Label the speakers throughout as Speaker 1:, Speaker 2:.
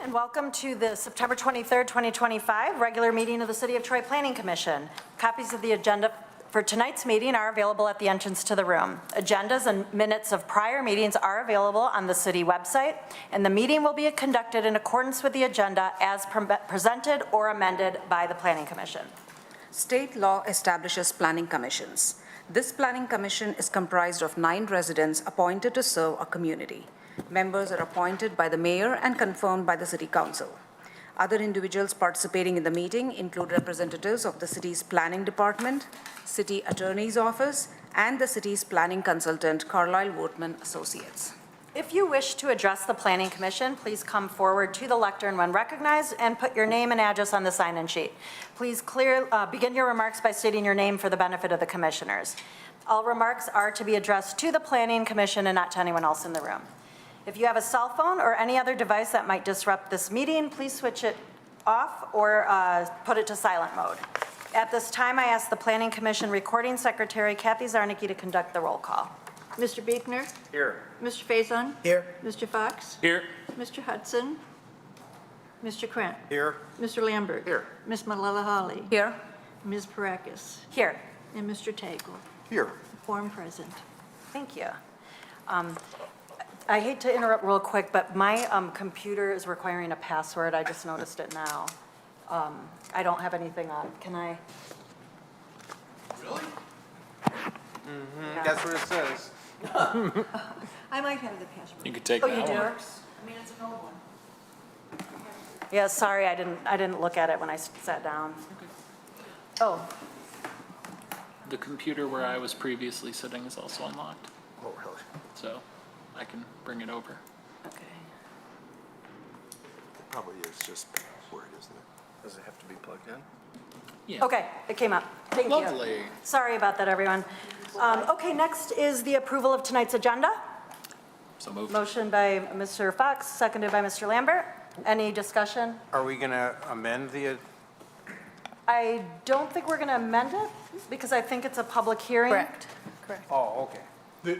Speaker 1: And welcome to the September 23rd, 2025 regular meeting of the City of Troy Planning Commission. Copies of the agenda for tonight's meeting are available at the entrance to the room. Agendas and minutes of prior meetings are available on the city website, and the meeting will be conducted in accordance with the agenda as presented or amended by the Planning Commission.
Speaker 2: State law establishes planning commissions. This planning commission is comprised of 9 residents appointed to serve a community. Members are appointed by the mayor and confirmed by the city council. Other individuals participating in the meeting include representatives of the city's planning department, city attorney's office, and the city's planning consultant, Carlisle Wortman Associates.
Speaker 1: If you wish to address the Planning Commission, please come forward to the lectern when recognized and put your name and address on the sign-in sheet. Please begin your remarks by stating your name for the benefit of the commissioners. All remarks are to be addressed to the Planning Commission and not to anyone else in the room. If you have a cell phone or any other device that might disrupt this meeting, please switch it off or put it to silent mode. At this time, I ask the Planning Commission Recording Secretary, Kathy Zarnicki, to conduct the roll call.
Speaker 3: Mr. Buechner?
Speaker 4: Here.
Speaker 3: Mr. Faison?
Speaker 4: Here.
Speaker 3: Mr. Fox?
Speaker 4: Here.
Speaker 3: Mr. Hudson? Mr. Krent?
Speaker 4: Here.
Speaker 3: Mr. Lambert?
Speaker 4: Here.
Speaker 3: Ms. Malala-Holly?
Speaker 2: Here.
Speaker 3: Ms. Parakis?
Speaker 1: Here.
Speaker 3: And Mr. Tagle?
Speaker 4: Here.
Speaker 3: Quorum present.
Speaker 1: Thank you. I hate to interrupt real quick, but my computer is requiring a password. I just noticed it now. I don't have anything on. Can I?
Speaker 4: Really?
Speaker 1: Yeah.
Speaker 4: That's what it says.
Speaker 3: I might have the password.
Speaker 5: You could take
Speaker 1: Oh,
Speaker 5: that
Speaker 1: you do?
Speaker 5: one.
Speaker 3: I mean, it's an old one.
Speaker 1: Yeah, sorry, I didn't look at it when I sat down. Oh,
Speaker 5: The computer where I was previously sitting is also unlocked,
Speaker 4: Oh, really?
Speaker 5: so I can bring it over.
Speaker 1: okay.
Speaker 4: It probably is just where it is, isn't it? Does it have to be plugged in?
Speaker 5: Yeah.
Speaker 1: Okay, it came up. Thank you.
Speaker 5: Lovely.
Speaker 1: Sorry about that, everyone. Okay, next is the approval of tonight's agenda.
Speaker 5: So moved.
Speaker 1: Motion by Mr. Fox, seconded by Mr. Lambert. Any discussion?
Speaker 4: Are we going to amend the,
Speaker 1: I don't think we're going to amend it because I think it's a public hearing.
Speaker 2: Correct.
Speaker 4: oh, okay.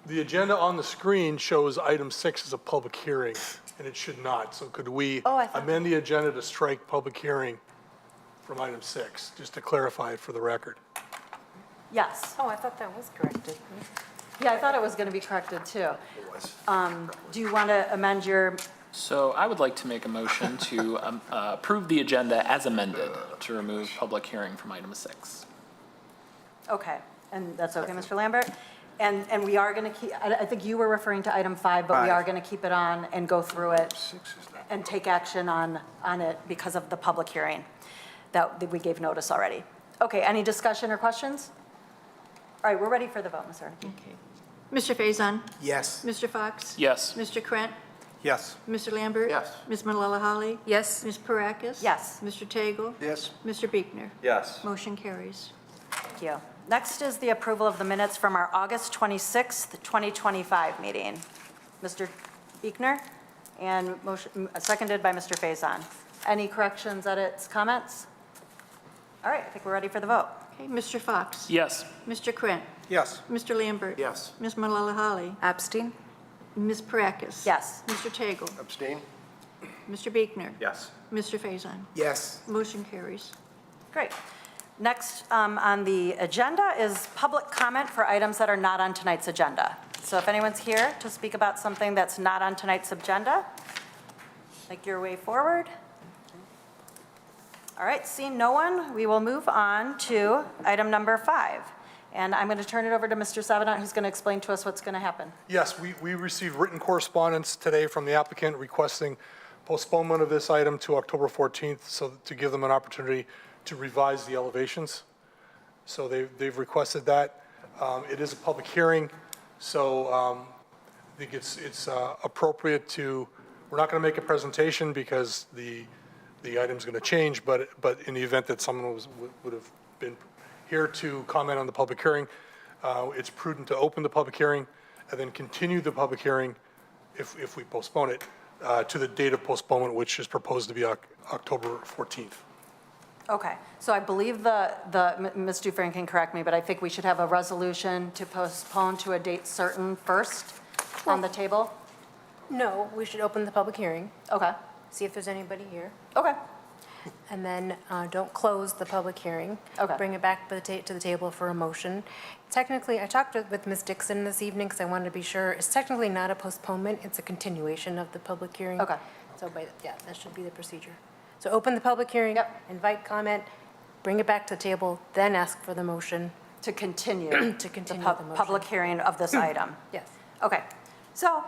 Speaker 6: The agenda on the screen shows item 6 as a public hearing, and it should not. So could we
Speaker 1: Oh, I thought-
Speaker 6: amend the agenda to strike public hearing from item 6, just to clarify it for the record?
Speaker 1: Yes.
Speaker 2: Oh, I thought that was corrected.
Speaker 1: Yeah, I thought it was going to be corrected too.
Speaker 4: It was.
Speaker 1: Do you want to amend your,
Speaker 5: So I would like to make a motion to approve the agenda as amended to remove public hearing from item 6.
Speaker 1: okay, and that's okay, Mr. Lambert? And we are going to keep, I think you were referring to item 5, but we
Speaker 4: 5.
Speaker 1: are going to keep it on and go through it
Speaker 4: 6 is not.
Speaker 1: and take action on it because of the public hearing that we gave notice already. Okay, any discussion or questions? All right, we're ready for the vote, Ms. Zarnicki.
Speaker 3: Okay. Mr. Faison?
Speaker 4: Yes.
Speaker 3: Mr. Fox?
Speaker 5: Yes.
Speaker 3: Mr. Krent?
Speaker 4: Yes.
Speaker 3: Mr. Lambert?
Speaker 4: Yes.
Speaker 3: Ms. Malala-Holly?
Speaker 2: Yes.
Speaker 3: Ms. Parakis?
Speaker 1: Yes.
Speaker 3: Mr. Tagle?
Speaker 4: Yes.
Speaker 3: Mr. Buechner?
Speaker 4: Yes.
Speaker 3: Motion carries.
Speaker 1: Thank you. Next is the approval of the minutes from our August 26th, 2025 meeting. Mr. Buechner, and motion seconded by Mr. Faison. Any corrections, edits, comments? All right, I think we're ready for the vote.
Speaker 3: Okay, Mr. Fox?
Speaker 5: Yes.
Speaker 3: Mr. Krent?
Speaker 4: Yes.
Speaker 3: Mr. Lambert?
Speaker 4: Yes.
Speaker 3: Ms. Malala-Holly?
Speaker 2: Abstain?
Speaker 3: Ms. Parakis?
Speaker 1: Yes.
Speaker 3: Mr. Tagle?
Speaker 4: Abstain?
Speaker 3: Mr. Buechner?
Speaker 4: Yes.
Speaker 3: Mr. Faison?
Speaker 4: Yes.
Speaker 3: Motion carries.
Speaker 1: Great. Next on the agenda is public comment for items that are not on tonight's agenda. So if anyone's here to speak about something that's not on tonight's agenda, make your way forward. All right, seeing no one, we will move on to item number 5. And I'm going to turn it over to Mr. Savinant, who's going to explain to us what's going to happen.
Speaker 6: Yes, we received written correspondence today from the applicant requesting postponement of this item to October 14th, so to give them an opportunity to revise the elevations. So they've requested that. It is a public hearing, so I think it's appropriate to, we're not going to make a presentation because the item's going to change, but in the event that someone would have been here to comment on the public hearing, it's prudent to open the public hearing and then continue the public hearing if we postpone it to the date of postponement, which is proposed to be October 14th.
Speaker 1: Okay, so I believe Ms. Dufresne can correct me, but I think we should have a resolution to postpone to a date certain first on the table.
Speaker 7: No, we should open the public hearing,
Speaker 1: Okay,
Speaker 7: see if there's anybody here,
Speaker 1: okay,
Speaker 7: and then don't close the public hearing.
Speaker 1: Okay.
Speaker 7: Bring it back to the table for a motion. Technically, I talked with Ms. Dixon this evening because I wanted to be sure, it's technically not a postponement, it's a continuation of the public hearing.
Speaker 1: Okay.
Speaker 7: So, yeah, that should be the procedure. So open the public hearing.
Speaker 1: Yep.
Speaker 7: Invite comment, bring it back to the table, then ask for the motion.
Speaker 1: to continue.
Speaker 7: To continue
Speaker 1: the
Speaker 7: the motion.
Speaker 1: public hearing of this item.
Speaker 7: Yes.
Speaker 1: Okay, so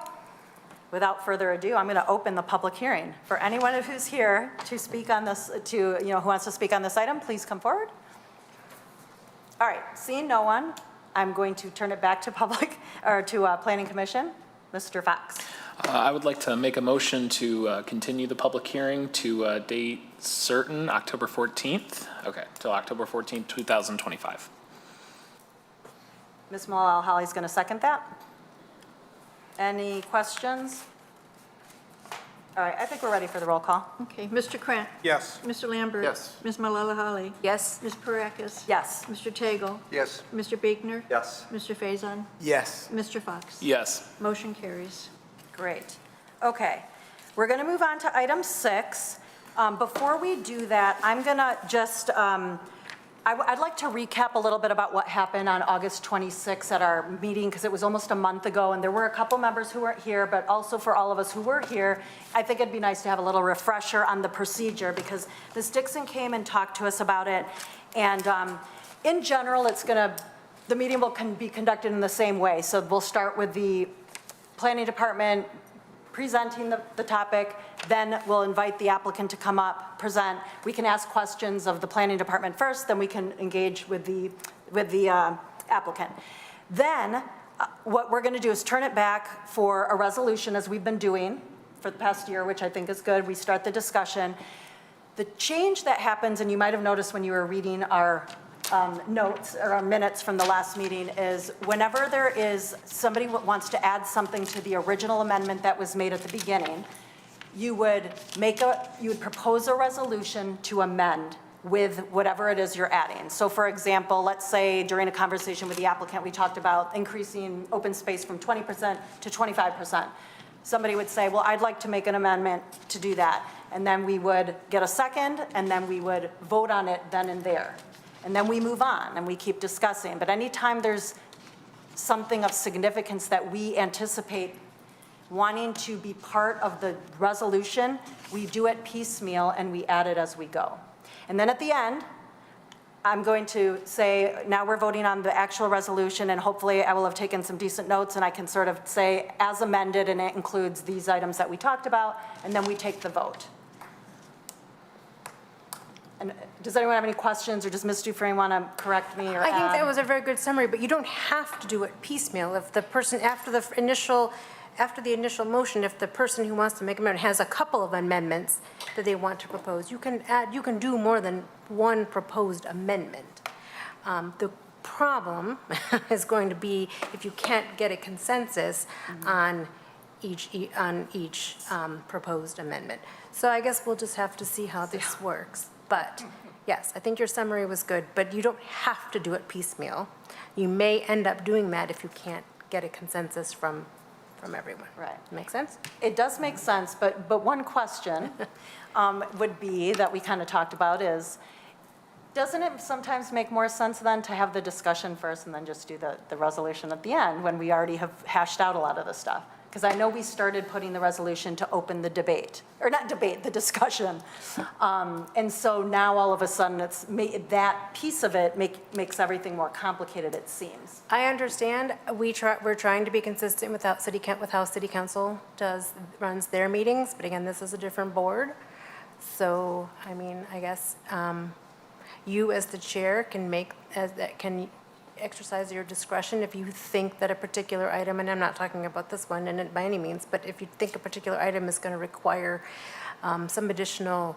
Speaker 1: without further ado, I'm going to open the public hearing. For anyone who's here to speak on this, who wants to speak on this item, please come forward. All right, seeing no one, I'm going to turn it back to Planning Commission. Mr. Fox.
Speaker 5: I would like to make a motion to continue the public hearing to a date certain, October 14th. Okay, till October 14th, 2025.
Speaker 1: Ms. Mulally-Holly's going to second that. Any questions? All right, I think we're ready for the roll call.
Speaker 3: Okay, Mr. Krant.
Speaker 4: Yes.
Speaker 3: Mr. Lambert.
Speaker 4: Yes.
Speaker 3: Ms. Malala-Holly.
Speaker 7: Yes?
Speaker 3: Ms. Parakis.
Speaker 1: Yes.
Speaker 3: Mr. Tagle.
Speaker 4: Yes.
Speaker 3: Mr. Biegner.
Speaker 4: Yes.
Speaker 3: Mr. Faison.
Speaker 4: Yes.
Speaker 3: Mr. Fox.
Speaker 5: Yes.
Speaker 3: Motion carries.
Speaker 1: Great. Okay, we're going to move on to item 6. Before we do that, I'm going to just, I'd like to recap a little bit about what happened on August 26th at our meeting, because it was almost a month ago, and there were a couple members who weren't here, but also for all of us who were here, I think it'd be nice to have a little refresher on the procedure, because Ms. Dixon came and talked to us about it, and in general, the meeting will be conducted in the same way. So we'll start with the Planning Department presenting the topic, then we'll invite the applicant to come up, present. We can ask questions of the Planning Department first, then we can engage with the applicant. Then what we're going to do is turn it back for a resolution, as we've been doing for the past year, which I think is good. We start the discussion. The change that happens, and you might have noticed when you were reading our notes or our minutes from the last meeting, is whenever there is somebody who wants to add something to the original amendment that was made at the beginning, you would propose a resolution to amend with whatever it is you're adding. So for example, let's say during a conversation with the applicant, we talked about increasing open space from 20% to 25%. Somebody would say, well, I'd like to make an amendment to do that. And then we would get a second, and then we would vote on it then and there. And then we move on and we keep discussing. But anytime there's something of significance that we anticipate wanting to be part of the resolution, we do it piecemeal and we add it as we go. And then at the end, I'm going to say, now we're voting on the actual resolution, and hopefully I will have taken some decent notes and I can sort of say as amended, and it includes these items that we talked about, and then we take the vote. And does anyone have any questions, or does Ms. Dufresne want to correct me or
Speaker 7: I think that
Speaker 1: add?
Speaker 7: was a very good summary, but you don't have to do it piecemeal. If the person, after the initial motion, if the person who wants to make an amendment has a couple of amendments that they want to propose, you can do more than one proposed amendment. The problem is going to be if you can't get a consensus on each proposed amendment. So I guess we'll just have to see how this works. But yes, I think your summary was good, but you don't have to do it piecemeal. You may end up doing that if you can't get a consensus from everyone.
Speaker 1: Right.
Speaker 7: Make sense?
Speaker 1: It does make sense, but one question would be, that we kind of talked about, is, doesn't it sometimes make more sense then to have the discussion first and then just do the resolution at the end when we already have hashed out a lot of the stuff? Because I know we started putting the resolution to open the debate, or not debate, the discussion. And so now all of a sudden that piece of it makes everything more complicated, it seems.
Speaker 7: I understand. We're trying to be consistent with how City Council runs their meetings, but again, this is a different board. So, I mean, I guess you as the chair can exercise your discretion if you think that a particular item, and I'm not talking about this one and by any means, but if you think a particular item is going to require some additional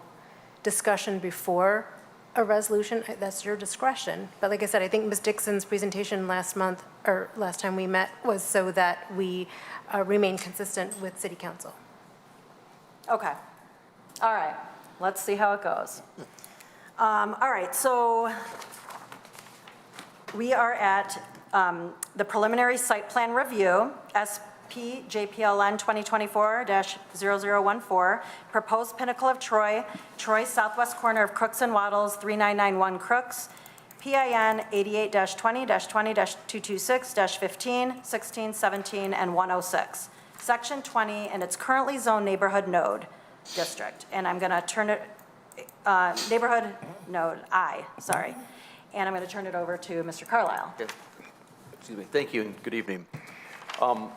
Speaker 7: discussion before a resolution, that's your discretion. But like I said, I think Ms. Dixon's presentation last time we met, was so that we remain consistent with City Council.
Speaker 1: Okay. All right. Let's see how it goes. All right. So we are at the preliminary site plan review, SP PJPLN 2024-0014, proposed Pinnacle of Troy, Troy southwest corner of Crooks and Waddles, 3991 Crooks, PIN 88-20-20-226-15, 16, 17, and 106. Section 20, and it's currently zoned neighborhood node district. And I'm going to turn it, neighborhood node I, sorry. And I'm going to turn it over to Mr. Carlisle.
Speaker 8: Okay. Excuse me. Thank you and good evening.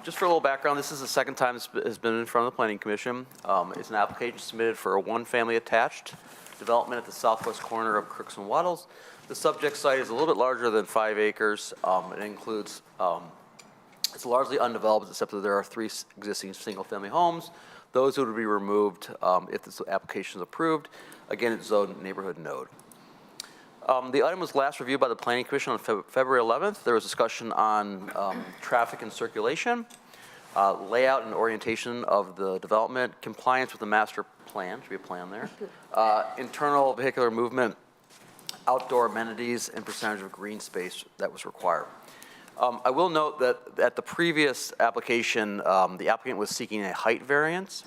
Speaker 8: Just for a little background, this is the second time this has been in front of the Planning Commission. It's an application submitted for a one-family attached development at the southwest corner of Crooks and Waddles. The subject site is a little bit larger than 5 acres. It includes, it's largely undeveloped except that there are 3 existing single-family homes. Those would be removed if this application is approved. Again, it's zoned neighborhood node. The item was last reviewed by the Planning Commission on February 11th. There was discussion on traffic and circulation, layout and orientation of the development, compliance with the master plan, should be a plan there, internal vehicular movement, outdoor amenities, and percentage of green space that was required. I will note that at the previous application, the applicant was seeking a height variance.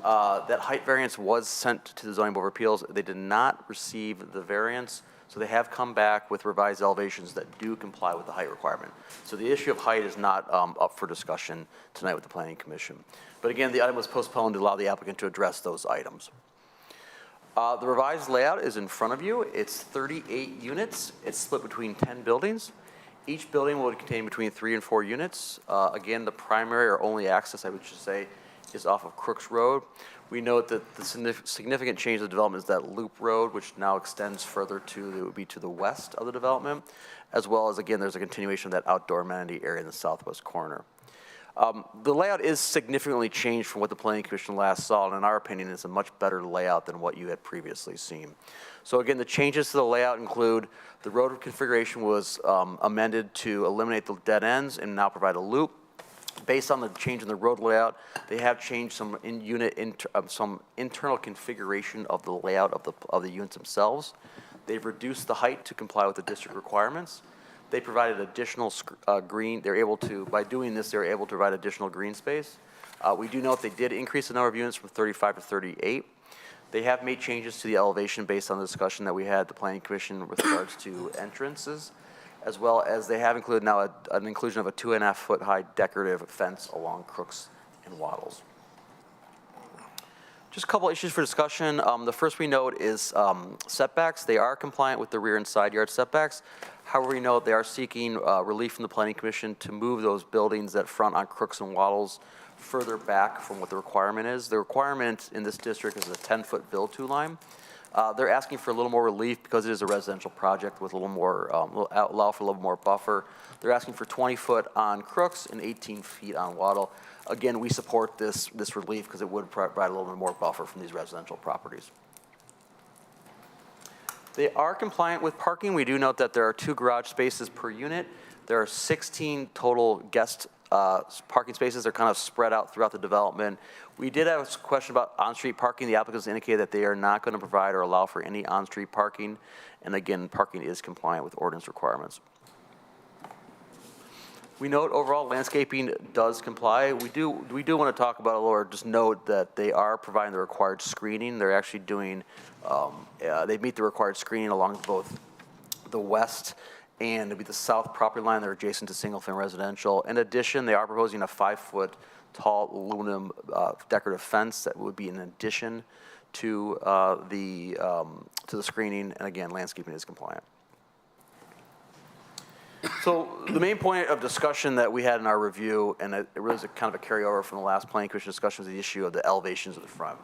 Speaker 8: That height variance was sent to the Zoning Board of Appeals. They did not receive the variance, so they have come back with revised elevations that do comply with the height requirement. So the issue of height is not up for discussion tonight with the Planning Commission. But again, the item was postponed to allow the applicant to address those items. The revised layout is in front of you. It's 38 units. It's split between 10 buildings. Each building will contain between 3 and 4 units. Again, the primary or only access, I would just say, is off of Crooks Road. We note that the significant change of the development is that loop road, which now extends further to, it would be to the west of the development, as well as, again, there's a continuation of that outdoor amenity area in the southwest corner. The layout is significantly changed from what the Planning Commission last saw, and in our opinion, it's a much better layout than what you had previously seen. So again, the changes to the layout include the road configuration was amended to eliminate the dead ends and now provide a loop. Based on the change in the road layout, they have changed some some internal configuration of the layout of the units themselves. They've reduced the height to comply with the district requirements. They provided additional green. They're able to, by doing this, they're able to provide additional green space. We do note they did increase the number of units from 35 to 38. They have made changes to the elevation based on the discussion that we had at the Planning Commission with regards to entrances, as well as they have included now an inclusion of a 2.5 foot high decorative fence along Crooks and Waddles. Just a couple issues for discussion. The first we note is setbacks. They are compliant with the rear and side yard setbacks. However, we note they are seeking relief from the Planning Commission to move those buildings that front on Crooks and Waddles further back from what the requirement is. The requirement in this district is a 10-foot build-to line. They're asking for a little more relief because it is a residential project with a little more, allow for a little more buffer. They're asking for 20 foot on Crooks and 18 feet on Waddle. Again, we support this relief because it would provide a little bit more buffer from these residential properties. They are compliant with parking. We do note that there are 2 garage spaces per unit. There are 16 total guest parking spaces. They're kind of spread out throughout the development. We did have a question about on-street parking. The applicants indicated that they are not going to provide or allow for any on-street parking. And again, parking is compliant with ordinance requirements. We note overall landscaping does comply. We do want to talk about a little, or just note that they are providing the required screening. They're actually doing, they meet the required screening along both the west and the south property line. They're adjacent to single-family residential. In addition, they are proposing a 5-foot tall aluminum decorative fence that would be in addition to the screening. And again, landscaping is compliant. So the main point of discussion that we had in our review, and it really is a kind of a carryover from the last Planning Commission discussion, was the issue of the elevations of the front.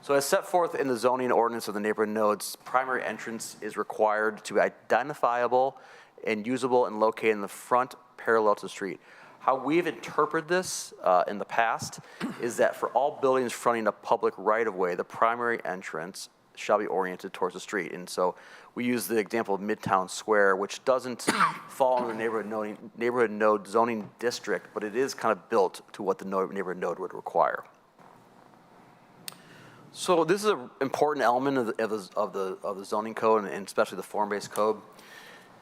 Speaker 8: So as set forth in the zoning ordinance of the neighborhood nodes, primary entrance is required to be identifiable and usable and located in the front parallel to the street. How we've interpreted this in the past is that for all buildings fronting a public right-of-way, the primary entrance shall be oriented towards the street. And so we use the example of Midtown Square, which doesn't fall under the neighborhood node zoning district, but it is kind of built to what the neighborhood node would require. So this is an important element of the zoning code, and especially the form-based code.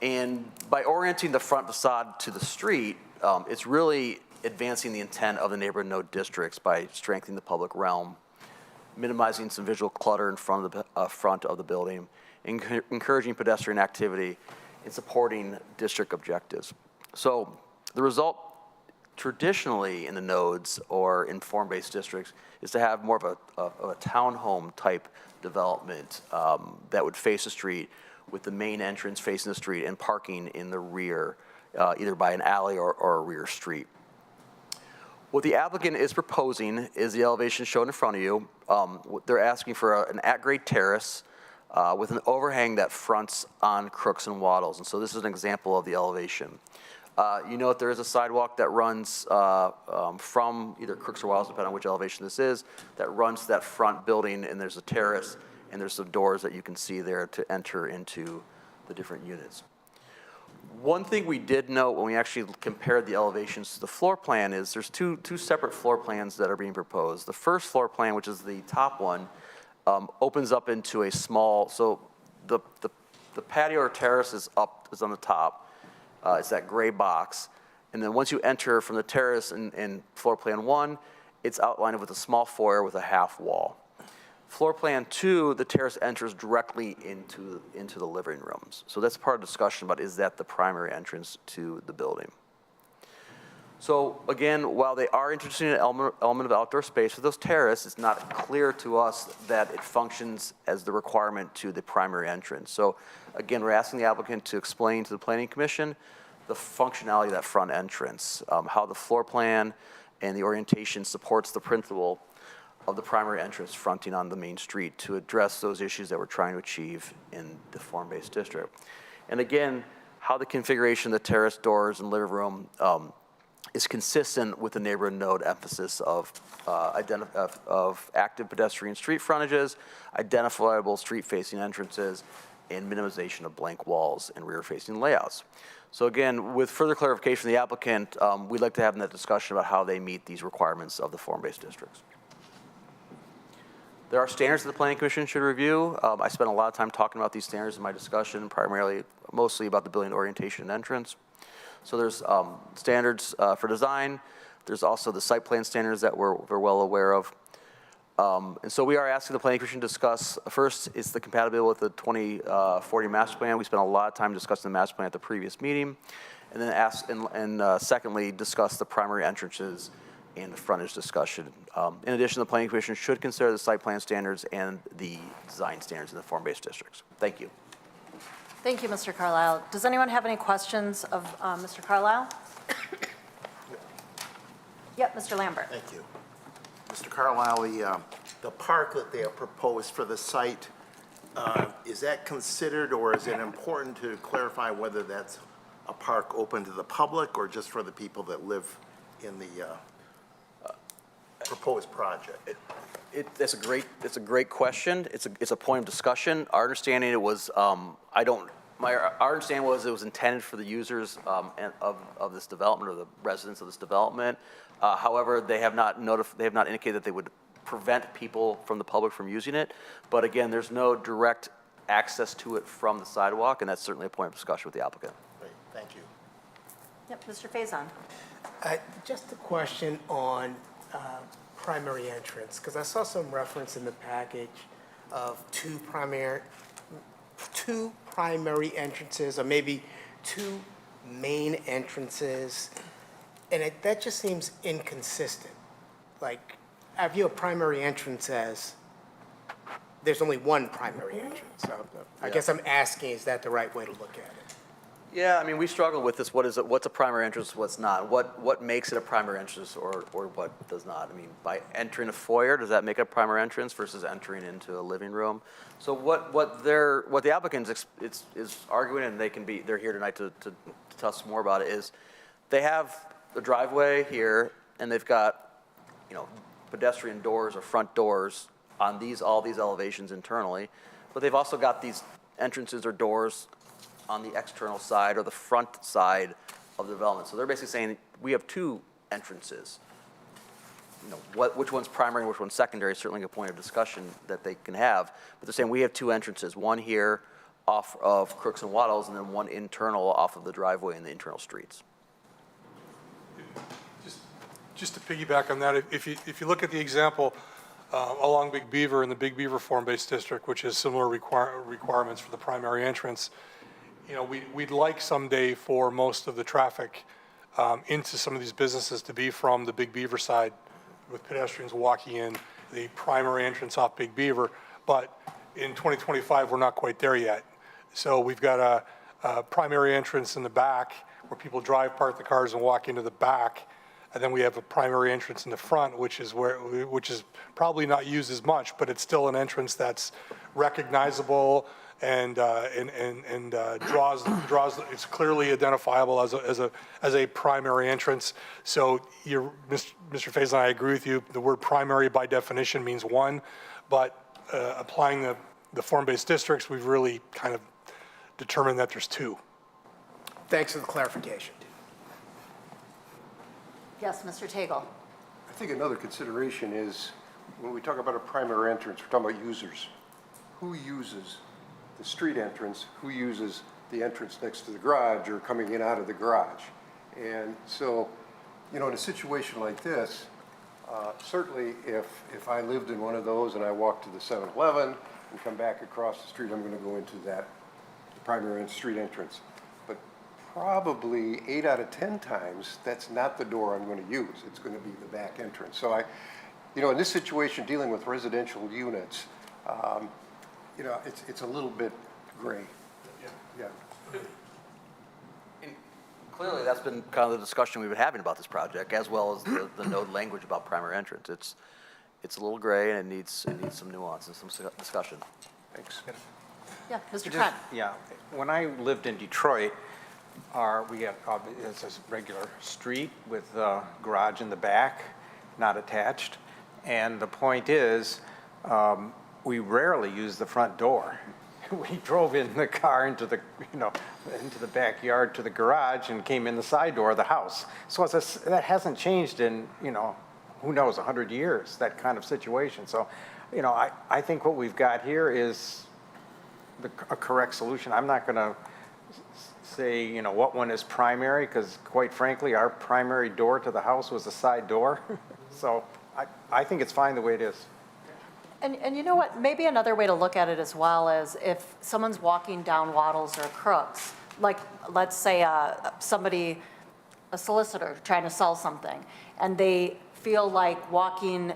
Speaker 8: And by orienting the front facade to the street, it's really advancing the intent of the neighborhood node districts by strengthening the public realm, minimizing some visual clutter in front of the building, encouraging pedestrian activity, and supporting district objectives. So the result traditionally in the nodes or in form-based districts is to have more of a townhome type development that would face the street with the main entrance facing the street and parking in the rear, either by an alley or a rear street. What the applicant is proposing is the elevation shown in front of you. They're asking for an at-grade terrace with an overhang that fronts on Crooks and Waddles. And so this is an example of the elevation. You note there is a sidewalk that runs from either Crooks or Waddles, depending on which elevation this is, that runs to that front building, and there's a terrace, and there's some doors that you can see there to enter into the different units. One thing we did note when we actually compared the elevations to the floor plan is there's two separate floor plans that are being proposed. The first floor plan, which is the top one, opens up into a small, so the patio or terrace is on the top. It's that gray box. And then once you enter from the terrace in floor plan 1, it's outlined with a small foyer with a half wall. Floor plan 2, the terrace enters directly into the living rooms. So that's part of the discussion about, is that the primary entrance to the building? So again, while they are introducing an element of outdoor space for those terraces, it's not clear to us that it functions as the requirement to the primary entrance. So again, we're asking the applicant to explain to the Planning Commission the functionality of that front entrance, how the floor plan and the orientation supports the principle of the primary entrance fronting on the main street to address those issues that we're trying to achieve in the form-based district. And again, how the configuration of the terrace doors and living room is consistent with the neighborhood node emphasis of active pedestrian street frontages, identifiable street-facing entrances, and minimization of blank walls and rear-facing layouts. So again, with further clarification from the applicant, we'd like to have that discussion about how they meet these requirements of the form-based districts. There are standards that the Planning Commission should review. I spent a lot of time talking about these standards in my discussion, mostly about the building orientation and entrance. So there's standards for design. There's also the site plan standards that we're well aware of. And so we are asking the Planning Commission to discuss, first, is the compatibility with the 2040 master plan. We spent a lot of time discussing the master plan at the previous meeting. And then secondly, discuss the primary entrances and the frontage discussion. In addition, the Planning Commission should consider the site plan standards and the design standards in the form-based districts. Thank you.
Speaker 1: Thank you, Mr. Carlisle. Does anyone have any questions of Mr. Carlisle? Yep, Mr. Lambert.
Speaker 4: Thank you. Mr. Carlisle, the park that they have proposed for the site, is that considered, or is it important to clarify whether that's a park open to the public or just for the people that live in the proposed project?
Speaker 8: It's a great question. It's a point of discussion. Our understanding it was our understanding was it was intended for the users of this development or the residents of this development. However, they have not indicated that they would prevent people from the public from using it. But again, there's no direct access to it from the sidewalk, and that's certainly a point of discussion with the applicant.
Speaker 4: Great, thank you.
Speaker 1: Yep, Mr. Faison.
Speaker 9: Just a question on primary entrance, because I saw some reference in the package of two primary entrances, or maybe two main entrances, and that just seems inconsistent. Like, I view a primary entrance as there's only one primary entrance. So I guess I'm asking, is that the right way to look at it?
Speaker 8: Yeah, I mean, we struggle with this. What's a primary entrance, what's not? What makes it a primary entrance or what does not? I mean, by entering a foyer, does that make it a primary entrance versus entering into a living room? So what the applicant is arguing, and they're here tonight to tell us more about it, is they have the driveway here, and they've got, pedestrian doors or front doors on all these elevations internally, but they've also got these entrances or doors on the external side or the front side of the development. So they're basically saying we have two entrances. Which one's primary and which one's secondary is certainly a point of discussion that they can have. But they're saying we have two entrances, one here off of Crooks and Waddles, and then one internal off of the driveway in the internal streets.
Speaker 6: Just to piggyback on that, if you look at the example along Big Beaver in the Big Beaver Form-Based District, which has similar requirements for the primary entrance, you know, we'd like someday for most of the traffic into some of these businesses to be from the Big Beaver side, with pedestrians walking in the primary entrance off Big Beaver. But in 2025, we're not quite there yet. So we've got a primary entrance in the back where people drive, park the cars, and walk into the back. And then we have a primary entrance in the front, which is probably not used as much, but it's still an entrance that's recognizable and draws. It's clearly identifiable as a primary entrance. So Mr. Faison, I agree with you. The word primary by definition means one, but applying the form-based districts, we've really kind of determined that there's two.
Speaker 9: Thanks for the clarification.
Speaker 1: Yes, Mr. Tagle.
Speaker 10: I think another consideration is when we talk about a primary entrance, we're talking about users. Who uses the street entrance? Who uses the entrance next to the garage or coming in out of the garage? And so, you know, in a situation like this, certainly if I lived in one of those and I walked to the 7-Eleven and come back across the street, I'm going to go into the primary street entrance. But probably 8 out of 10 times, that's not the door I'm going to use. It's going to be the back entrance. So you know, in this situation, dealing with residential units, you know, it's a little bit gray. Yeah.
Speaker 8: And clearly, that's been kind of the discussion we've been having about this project, as well as the node language about primary entrance. It's a little gray, and it needs some nuance and some discussion.
Speaker 10: Thanks.
Speaker 1: Yeah, Mr. Trent.
Speaker 11: Yeah, when I lived in Detroit, we had, it's a regular street with a garage in the back, not attached. And the point is, we rarely use the front door. We drove in the car into the backyard to the garage and came in the side door of the house. So that hasn't changed in, who knows, 100 years, that kind of situation. So, I think what we've got here is a correct solution. I'm not going to say, what one is primary, because quite frankly, our primary door to the house was a side door. So I think it's fine the way it is.
Speaker 1: And you know what, maybe another way to look at it as well is if someone's walking down Waddles or Crooks, like let's say a solicitor trying to sell something, and they feel like walking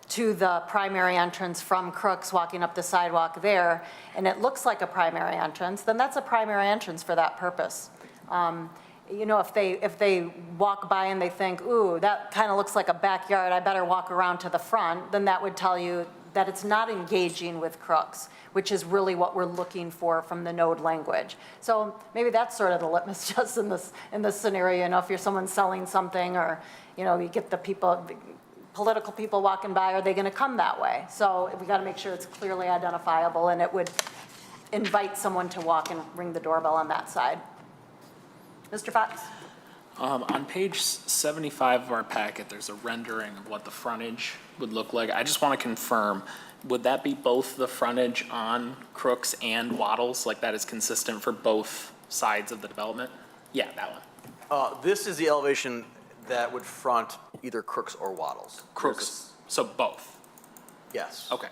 Speaker 1: to the primary entrance from Crooks, walking up the sidewalk there, and it looks like a primary entrance, then that's a primary entrance for that purpose. If they walk by and they think, ooh, that kind of looks like a backyard, I better walk around to the front, then that would tell you that it's not engaging with Crooks, which is really what we're looking for from the node language. So maybe that's sort of the litmus test in this scenario. If you're someone selling something, or you get the political people walking by, are they going to come that way? So we got to make sure it's clearly identifiable, and it would invite someone to walk and ring the doorbell on that side. Mr. Fox?
Speaker 5: On page 75 of our packet, there's a rendering of what the frontage would look like. I just want to confirm, would that be both the frontage on Crooks and Waddles, like that is consistent for both sides of the development? Yeah, that one.
Speaker 8: This is the elevation that would front either Crooks or Waddles.
Speaker 5: Crooks, so both?
Speaker 8: Yes.
Speaker 5: Okay,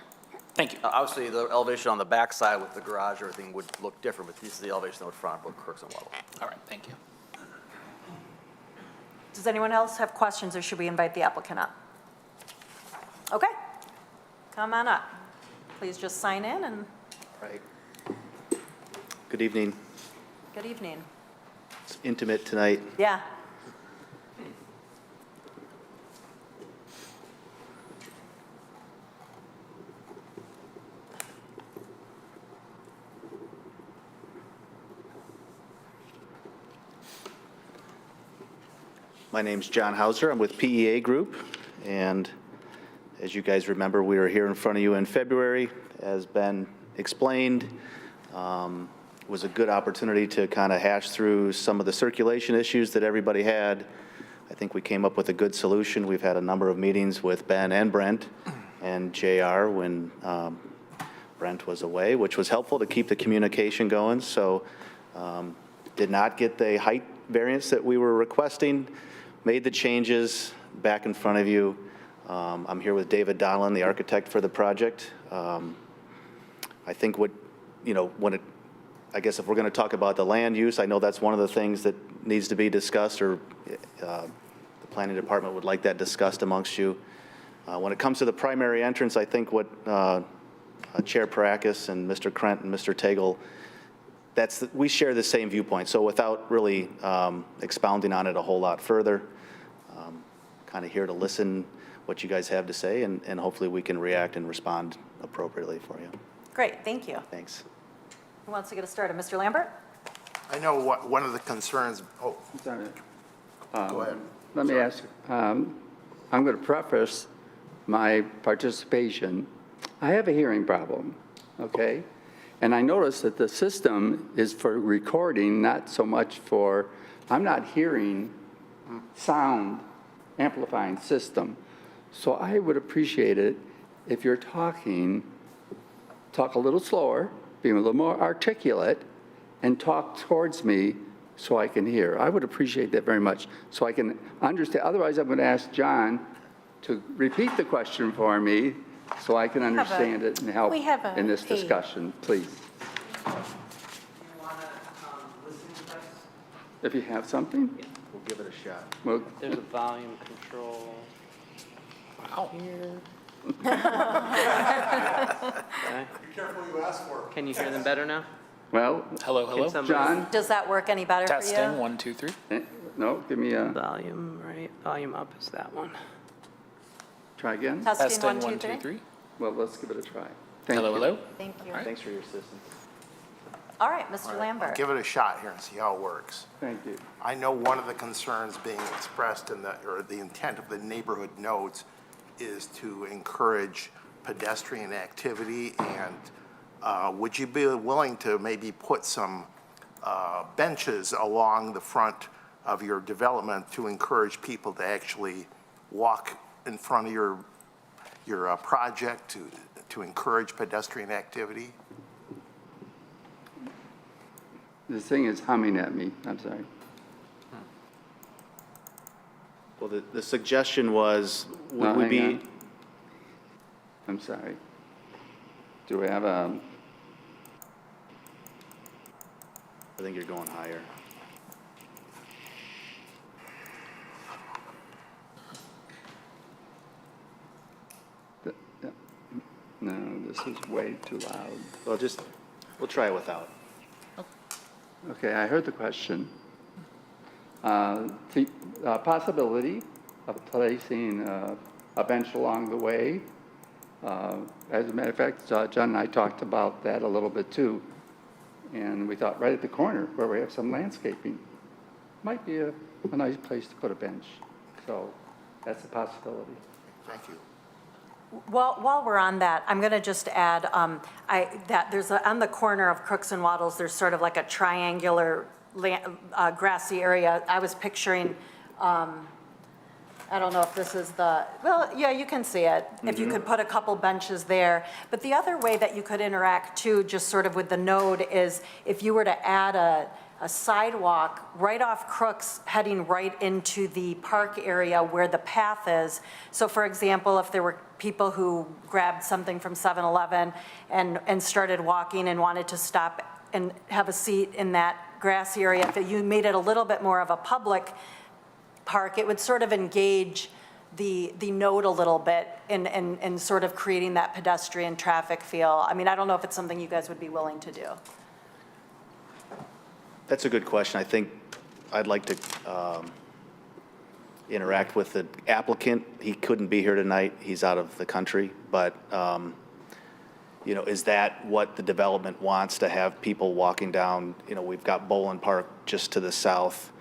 Speaker 5: thank you.
Speaker 8: Obviously, the elevation on the back side with the garage, everything would look different, but this is the elevation that would front both Crooks and Waddles.
Speaker 5: All right, thank you.
Speaker 1: Does anyone else have questions, or should we invite the applicant up? Okay, come on up. Please just sign in and
Speaker 12: Right. Good evening.
Speaker 1: good evening.
Speaker 12: It's intimate tonight.
Speaker 1: Yeah.
Speaker 12: My name's John Hauser. I'm with PEA Group, and as you guys remember, we were here in front of you in February. As Ben explained, it was a good opportunity to kind of hash through some of the circulation issues that everybody had. I think we came up with a good solution. We've had a number of meetings with Ben and Brent and JR when Brent was away, which was helpful to keep the communication going. So did not get the height variance that we were requesting, made the changes. back in front of you. I'm here with David Donlin, the architect for the project. I think I guess if we're going to talk about the land use, I know that's one of the things that needs to be discussed, or the planning department would like that discussed amongst you. When it comes to the primary entrance, I think what Chair Parakis and Mr. Krent and Mr. Tagle, we share the same viewpoint. So without really expounding on it a whole lot further, kind of here to listen what you guys have to say, and hopefully we can react and respond appropriately for you.
Speaker 1: Great, thank you.
Speaker 12: Thanks.
Speaker 1: Who wants to get us started? Mr. Lambert?
Speaker 4: I know one of the concerns, go ahead.
Speaker 13: Let me ask, I'm going to preface my participation. I have a hearing problem, okay? And I noticed that the system is for recording, not so much for, I'm not hearing sound amplifying system. So I would appreciate it if you're talking, talk a little slower, be a little more articulate, and talk towards me so I can hear. I would appreciate that very much, so I can understand. Otherwise, I'm going to ask John to repeat the question for me so I can understand it and help
Speaker 7: we have a
Speaker 13: in this
Speaker 7: aide.
Speaker 13: discussion, please. If you have something,
Speaker 12: We'll give it a shot.
Speaker 13: well,
Speaker 14: There's a volume control.
Speaker 5: Wow.
Speaker 14: Here.
Speaker 6: Be careful what you ask for.
Speaker 14: Can you hear them better now?
Speaker 13: well,
Speaker 5: Hello,
Speaker 14: Can
Speaker 5: hello.
Speaker 14: somebody-
Speaker 13: John,
Speaker 1: Does that work any better for you?
Speaker 5: Testing, 1, 2, 3.
Speaker 13: no, give me a,
Speaker 14: Volume, right? Volume up is that one.
Speaker 13: try again.
Speaker 1: Testing,
Speaker 5: Testing,
Speaker 1: 1, 2,
Speaker 5: 1, 2,
Speaker 1: 3.
Speaker 5: 3.
Speaker 13: Well, let's give it a try. Thank
Speaker 5: Hello,
Speaker 13: you.
Speaker 5: hello.
Speaker 1: Thank you.
Speaker 12: Thanks for your assistance.
Speaker 1: All right, Mr. Lambert.
Speaker 4: Give it a shot here and see how it works.
Speaker 13: Thank you.
Speaker 4: I know one of the concerns being expressed or the intent of the neighborhood notes is to encourage pedestrian activity, and would you be willing to maybe put some benches along the front of your development to encourage people to actually walk in front of your project to encourage pedestrian activity?
Speaker 13: The thing is humming at me, I'm sorry.
Speaker 12: Well, the suggestion was,
Speaker 13: No,
Speaker 12: would we
Speaker 13: hang
Speaker 12: be,
Speaker 13: on. I'm sorry. Do we have a,
Speaker 12: I think you're going higher.
Speaker 13: no, this is way too loud.
Speaker 12: Well, we'll try it without.
Speaker 13: Okay, I heard the question. Possibility of placing a bench along the way. As a matter of fact, John and I talked about that a little bit too. And we thought right at the corner where we have some landscaping might be a nice place to put a bench. So that's a possibility.
Speaker 4: Thank you.
Speaker 1: While we're on that, I'm going to just add that there's on the corner of Crooks and Waddles, there's sort of like a triangular grassy area. I was picturing, I don't know if this is well, yeah, you can see it. If you could put a couple benches there. But the other way that you could interact too, just sort of with the node, is if you were to add a sidewalk right off Crooks heading right into the park area where the path is. So for example, if there were people who grabbed something from 7-Eleven and started walking and wanted to stop and have a seat in that grassy area, if you made it a little bit more of a public park, it would sort of engage the node a little bit in sort of creating that pedestrian traffic feel. I mean, I don't know if it's something you guys would be willing to do.
Speaker 12: That's a good question. I think I'd like to interact with the applicant. He couldn't be here tonight. He's out of the country. But, is that what the development wants, to have people walking down? We've got Bolin Park just to the south.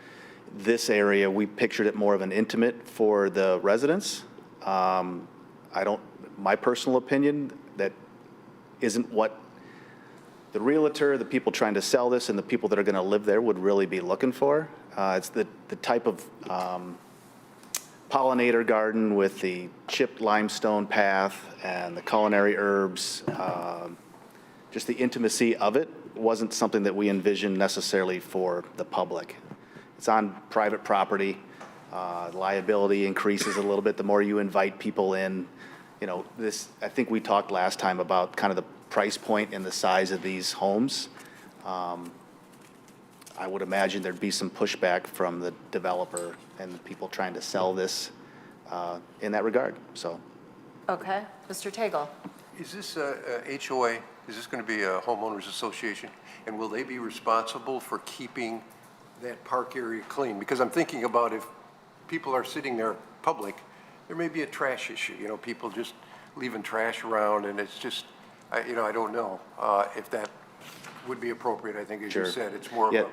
Speaker 12: This area, we pictured it more of an intimate for the residents. My personal opinion, that isn't what the realtor, the people trying to sell this, and the people that are going to live there would really be looking for. It's the type of pollinator garden with the chipped limestone path and the culinary herbs. Just the intimacy of it wasn't something that we envisioned necessarily for the public. It's on private property. Liability increases a little bit the more you invite people in. You know, this, I think we talked last time about kind of the price point and the size of these homes. I would imagine there'd be some pushback from the developer and the people trying to sell this in that regard, so.
Speaker 1: Okay, Mr. Tagle.
Speaker 10: Is this a HOA? Is this going to be a homeowners association? And will they be responsible for keeping that park area clean? Because I'm thinking about if people are sitting there public, there may be a trash issue, you know, people just leaving trash around, and it's just, I don't know if that would be appropriate. I think, as you
Speaker 12: Sure.
Speaker 10: said, it's more of
Speaker 12: Yeah,
Speaker 10: a,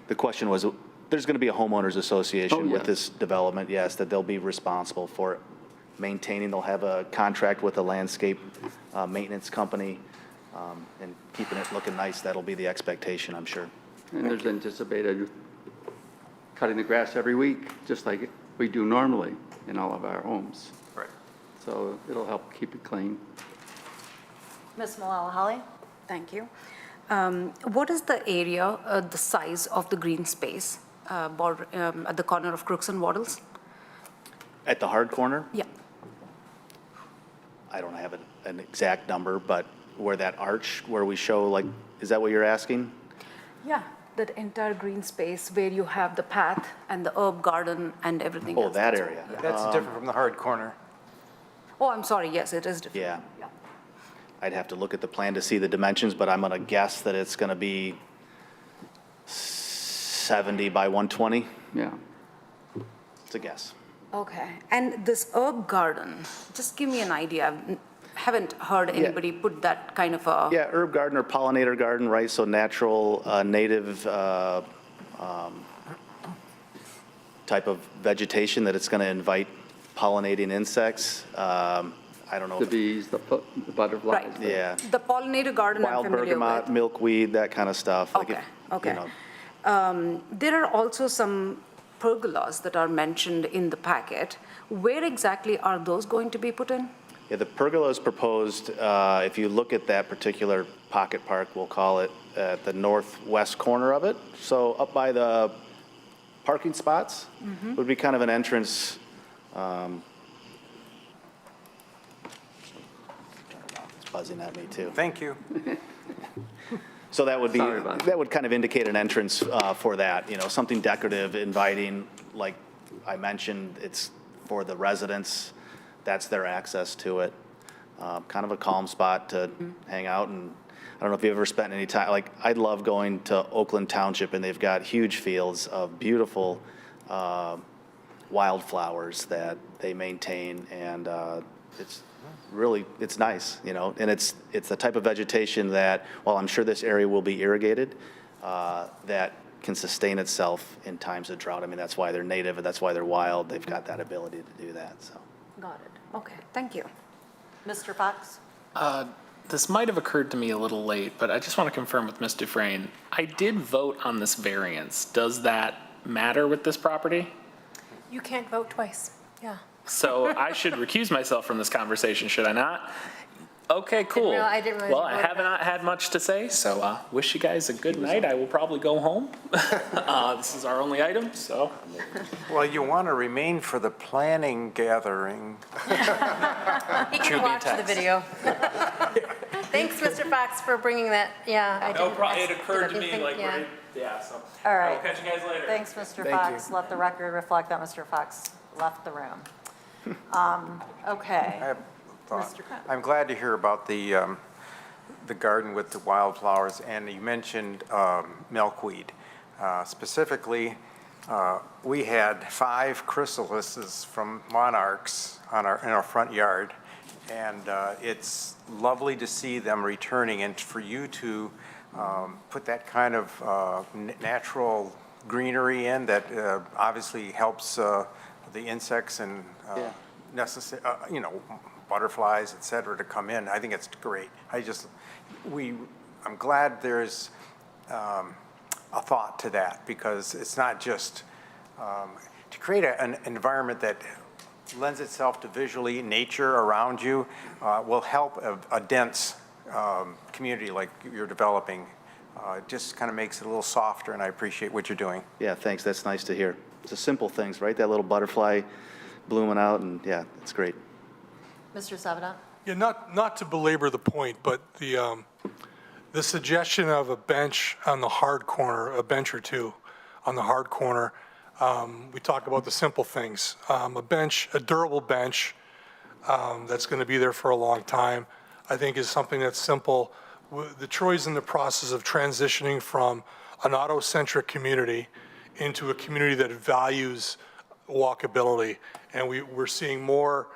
Speaker 12: the question was, there's going to be a homeowners association
Speaker 13: Oh, yeah.
Speaker 12: with this development, yes, that they'll be responsible for maintaining. They'll have a contract with a landscape maintenance company and keeping it looking nice. That'll be the expectation, I'm sure.
Speaker 13: And there's anticipated cutting the grass every week, just like we do normally in all of our homes.
Speaker 10: right.
Speaker 13: So it'll help keep it clean.
Speaker 1: Ms. Malala-Holly?
Speaker 2: Thank you. What is the area, the size of the green space at the corner of Crooks and Waddles?
Speaker 12: At the hard corner,
Speaker 2: Yeah.
Speaker 12: I don't have an exact number, but where that arch, where we show, like, is that what you're asking?
Speaker 2: Yeah, that entire green space where you have the path and the herb garden and everything
Speaker 12: Oh,
Speaker 2: else.
Speaker 12: that area.
Speaker 11: That's different from the hard corner.
Speaker 2: Oh, I'm sorry, yes, it is different.
Speaker 12: Yeah. I'd have to look at the plan to see the dimensions, but I'm going to guess that it's going to be 70 by 120.
Speaker 13: Yeah.
Speaker 12: It's a guess.
Speaker 2: Okay, and this herb garden, just give me an idea. I haven't heard anybody put that kind of a.
Speaker 12: Yeah, herb garden or pollinator garden, right? So natural, native type of vegetation that it's going to invite pollinating insects. I don't know.
Speaker 13: The bees, the butterflies.
Speaker 2: Right.
Speaker 12: Yeah.
Speaker 2: The pollinator garden I'm
Speaker 12: Wild
Speaker 2: familiar
Speaker 12: bergamot,
Speaker 2: with.
Speaker 12: milkweed, that kind of stuff. Like
Speaker 2: Okay,
Speaker 12: if,
Speaker 2: okay.
Speaker 12: you know,
Speaker 2: There are also some pergolas that are mentioned in the packet. Where exactly are those going to be put in?
Speaker 12: Yeah, the pergola is proposed, if you look at that particular pocket park, we'll call it, at the northwest corner of it. So up by the parking spots would be kind of an entrance. It's buzzing at me too.
Speaker 11: Thank you.
Speaker 12: So that would be,
Speaker 13: Sorry about that.
Speaker 12: that would kind of indicate an entrance for that, you know, something decorative, inviting, like I mentioned, it's for the residents, that's their access to it. Kind of a calm spot to hang out, and I don't know if you've ever spent any time, like, I love going to Oakland Township, and they've got huge fields of beautiful wildflowers that they maintain, and it's really, it's nice, you know, and it's the type of vegetation that, while I'm sure this area will be irrigated, that can sustain itself in times of drought. I mean, that's why they're native, and that's why they're wild. They've got that ability to do that, so.
Speaker 2: Got it. Okay, thank you.
Speaker 1: Mr. Fox?
Speaker 5: This might have occurred to me a little late, but I just want to confirm with Ms. Dufresne. I did vote on this variance. Does that matter with this property?
Speaker 7: You can't vote twice. Yeah.
Speaker 5: So I should recuse myself from this conversation, should I not? Okay, cool.
Speaker 7: I didn't realize
Speaker 5: Well,
Speaker 7: you
Speaker 5: I
Speaker 7: voted
Speaker 5: have not had much to say, so wish you guys a good night. I will probably go home. This is our only item, so.
Speaker 11: Well, you want to remain for the planning gathering.
Speaker 7: He can watch the video. Thanks, Mr. Fox, for bringing that. Yeah, I
Speaker 5: No
Speaker 7: didn't.
Speaker 5: problem. It occurred to me
Speaker 7: think-
Speaker 5: like,
Speaker 7: yeah.
Speaker 5: right, yeah, so.
Speaker 1: All right.
Speaker 5: I'll catch you guys later.
Speaker 1: Thanks, Mr. Fox. Let the record reflect that Mr. Fox left the room. Okay.
Speaker 11: I have a thought.
Speaker 1: Mr. Knapp.
Speaker 11: I'm glad to hear about the garden with the wildflowers, and you mentioned milkweed. Specifically, we had 5 chrysalises from monarchs in our front yard, and it's lovely to see them returning, and for you to put that kind of natural greenery in that obviously helps the insects and necessary, butterflies, et cetera, to come in. I think it's great. I'm glad there's a thought to that, because it's not just to create an environment that lends itself to visually nature around you will help a dense community like you're developing. It just kind of makes it a little softer, and I appreciate what you're doing.
Speaker 12: Yeah, thanks, that's nice to hear. it's the simple things, right? That little butterfly blooming out, and yeah, it's great.
Speaker 1: Mr. Savada?
Speaker 6: Yeah, not to belabor the point, but the suggestion of a bench on the hard corner, a bench or two on the hard corner, we talk about the simple things. A bench, a durable bench that's going to be there for a long time, I think is something that's simple. The Troy's in the process of transitioning from an auto-centric community into a community that values walkability. And we're seeing more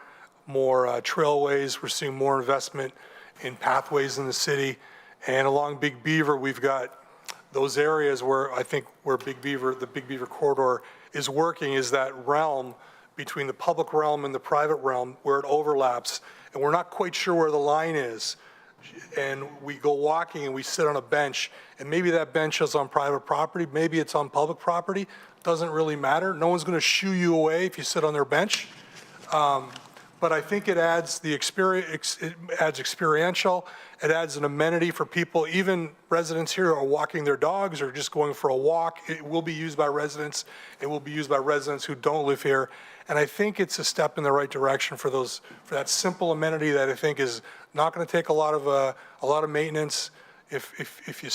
Speaker 6: trailways, we're seeing more investment in pathways in the city. And along Big Beaver, we've got those areas where I think where the Big Beaver corridor is working is that realm between the public realm and the private realm where it overlaps. And we're not quite sure where the line is. And we go walking and we sit on a bench, and maybe that bench is on private property, maybe it's on public property, doesn't really matter. No one's going to shoo you away if you sit on their bench. But I think it adds the experience, it adds experiential, it adds an amenity for people, even residents here are walking their dogs or just going for a walk. It will be used by residents. It will be used by residents who don't live here. And I think it's a step in the right direction for that simple amenity that I think is not going to take a lot of maintenance. If you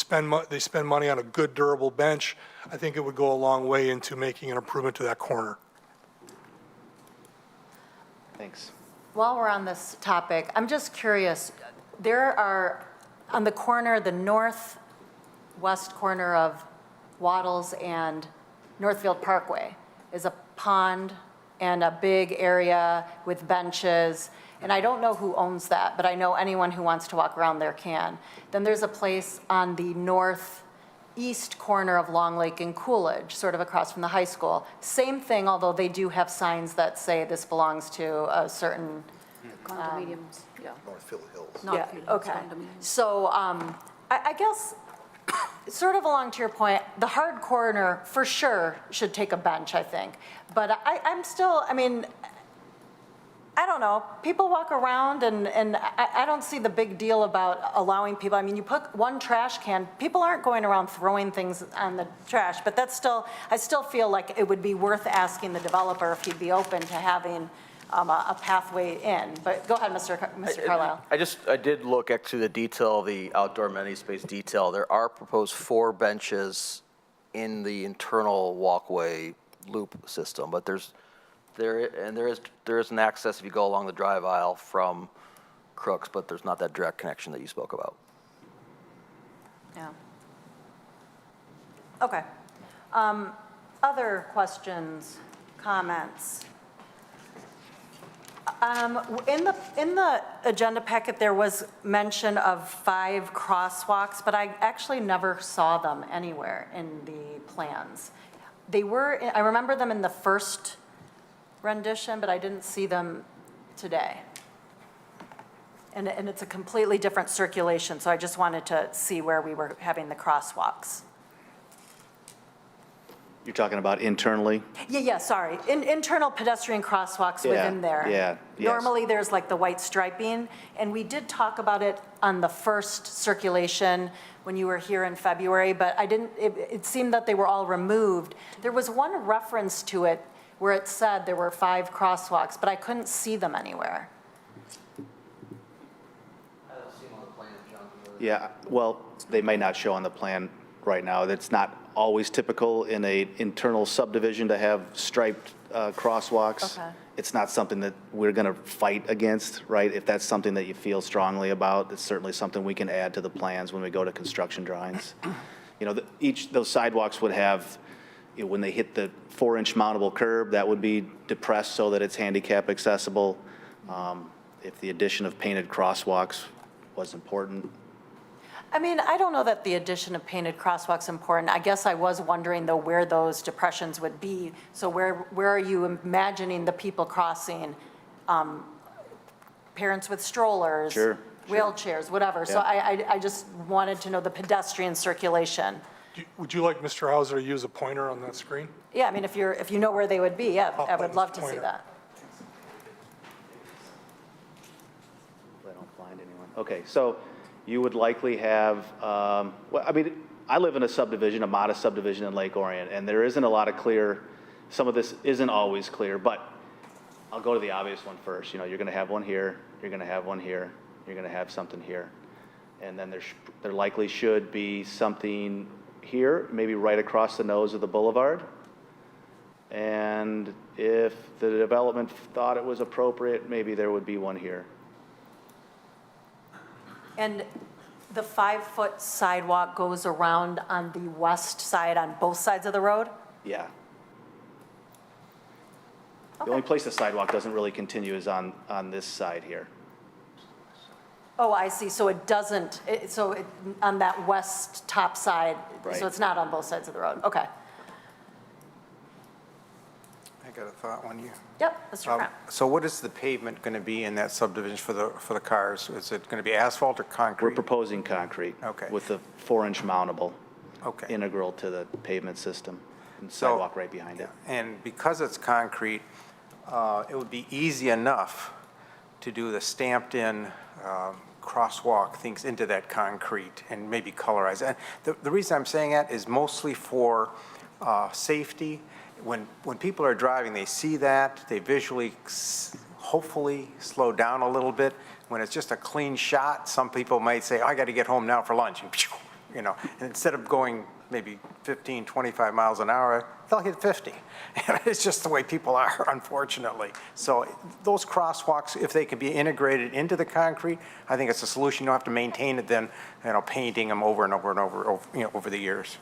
Speaker 6: they spend money on a good durable bench, I think it would go a long way into making an improvement to that corner.
Speaker 12: Thanks.
Speaker 1: While we're on this topic, I'm just curious, there are, on the corner, the northwest corner of Waddles and Northfield Parkway is a pond and a big area with benches, and I don't know who owns that, but I know anyone who wants to walk around there can. Then there's a place on the northeast corner of Long Lake and Coolidge, sort of across from the high school. Same thing, although they do have signs that say this belongs to a certain.
Speaker 2: Condominiums, yeah.
Speaker 4: Northfield Hills.
Speaker 1: Yeah, okay. So I guess, sort of along to your point, the hard corner for sure should take a bench, I think. But I'm still, I mean, I don't know, people walk around and I don't see the big deal about allowing people, I mean, you put one trash can, people aren't going around throwing things on the trash, but that's still, I still feel like it would be worth asking the developer if he'd be open to having a pathway in. But go ahead, Mr. Carlisle.
Speaker 8: I did look actually the detail, the outdoor amenity space detail. There are proposed 4 benches in the internal walkway loop system, but there is an access if you go along the drive aisle from Crooks, but there's not that direct connection that you spoke about.
Speaker 1: Yeah. Okay. Other questions, comments? In the agenda packet, there was mention of 5 crosswalks, but I actually never saw them anywhere in the plans. They were, I remember them in the first rendition, but I didn't see them today. And it's a completely different circulation, so I just wanted to see where we were having the crosswalks.
Speaker 12: You're talking about internally?
Speaker 1: Yeah, sorry. Internal pedestrian crosswalks within there.
Speaker 12: Yeah, yes.
Speaker 1: Normally, there's like the white striping, and we did talk about it on the first circulation when you were here in February, but I didn't, it seemed that they were all removed. There was one reference to it where it said there were 5 crosswalks, but I couldn't see them anywhere.
Speaker 8: I don't see them on the plan, John.
Speaker 12: Yeah, well, they may not show on the plan right now. That's not always typical in a internal subdivision to have striped crosswalks.
Speaker 1: Okay.
Speaker 12: It's not something that we're going to fight against, right? If that's something that you feel strongly about, it's certainly something we can add to the plans when we go to construction drawings. You know, those sidewalks would have, you know, when they hit the 4-inch mountable curb, that would be depressed so that it's handicap accessible. If the addition of painted crosswalks was important.
Speaker 1: I mean, I don't know that the addition of painted crosswalks important. I guess I was wondering, though, where those depressions would be. So where are you imagining the people crossing? Parents with strollers?
Speaker 12: Sure.
Speaker 1: Wheelchairs, whatever. So I just wanted to know the pedestrian circulation.
Speaker 6: Would you like Mr. Hauser to use a pointer on that screen?
Speaker 1: Yeah, I mean, if you know where they would be, yeah, I would love to see
Speaker 6: Pointer.
Speaker 1: that.
Speaker 12: I don't blind anyone. Okay, so you would likely have, well, I mean, I live in a subdivision, a modest subdivision in Lake Orion, and there isn't a lot of clear some of this isn't always clear, but I'll go to the obvious one first. You know, you're going to have one here, you're going to have one here, you're going to have something here. And then there likely should be something here, maybe right across the nose of the boulevard. And if the development thought it was appropriate, maybe there would be one here.
Speaker 1: And the 5-foot sidewalk goes around on the west side on both sides of the road?
Speaker 12: Yeah. The only place the sidewalk doesn't really continue is on this side here.
Speaker 1: Oh, I see. So it doesn't, on that west top side,
Speaker 12: Right.
Speaker 1: so it's not on both sides of the road? Okay.
Speaker 11: I got a thought when you.
Speaker 1: Yep, Mr. Pratt.
Speaker 11: So what is the pavement going to be in that subdivision for the cars? Is it going to be asphalt or concrete?
Speaker 12: We're proposing concrete.
Speaker 11: Okay.
Speaker 12: With the 4-inch mountable.
Speaker 11: Okay.
Speaker 12: Integral to the pavement system, and
Speaker 11: So-
Speaker 12: sidewalk right behind it.
Speaker 11: And because it's concrete, it would be easy enough to do the stamped-in crosswalk things into that concrete and maybe colorize it. The reason I'm saying that is mostly for safety. When people are driving, they see that, they visually, hopefully, slow down a little bit. When it's just a clean shot, some people might say, I got to get home now for lunch, and, you know, and instead of going maybe 15, 25 miles an hour, they'll hit 50. It's just the way people are, unfortunately. So those crosswalks, if they can be integrated into the concrete, I think it's a solution. You don't have to maintain it then, you know, painting them over and over and over, you know, over the years.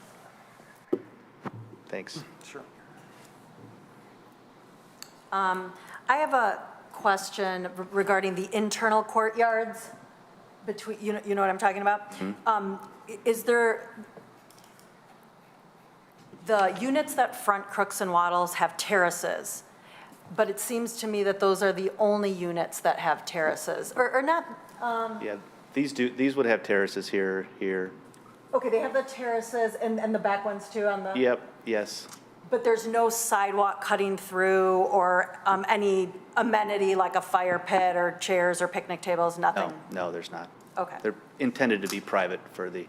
Speaker 12: Thanks.
Speaker 11: Sure.
Speaker 1: I have a question regarding the internal courtyards between, you know what I'm talking about? Is there, the units that front Crooks and Waddles have terraces, but it seems to me that those are the only units that have terraces, or not,
Speaker 12: Yeah, these would have terraces here, here.
Speaker 1: okay, they have the terraces and the back ones too on the?
Speaker 12: Yep, yes.
Speaker 1: But there's no sidewalk cutting through or any amenity like a fire pit or chairs or picnic tables, nothing?
Speaker 12: No, there's not.
Speaker 1: Okay,
Speaker 12: They're intended to be private for the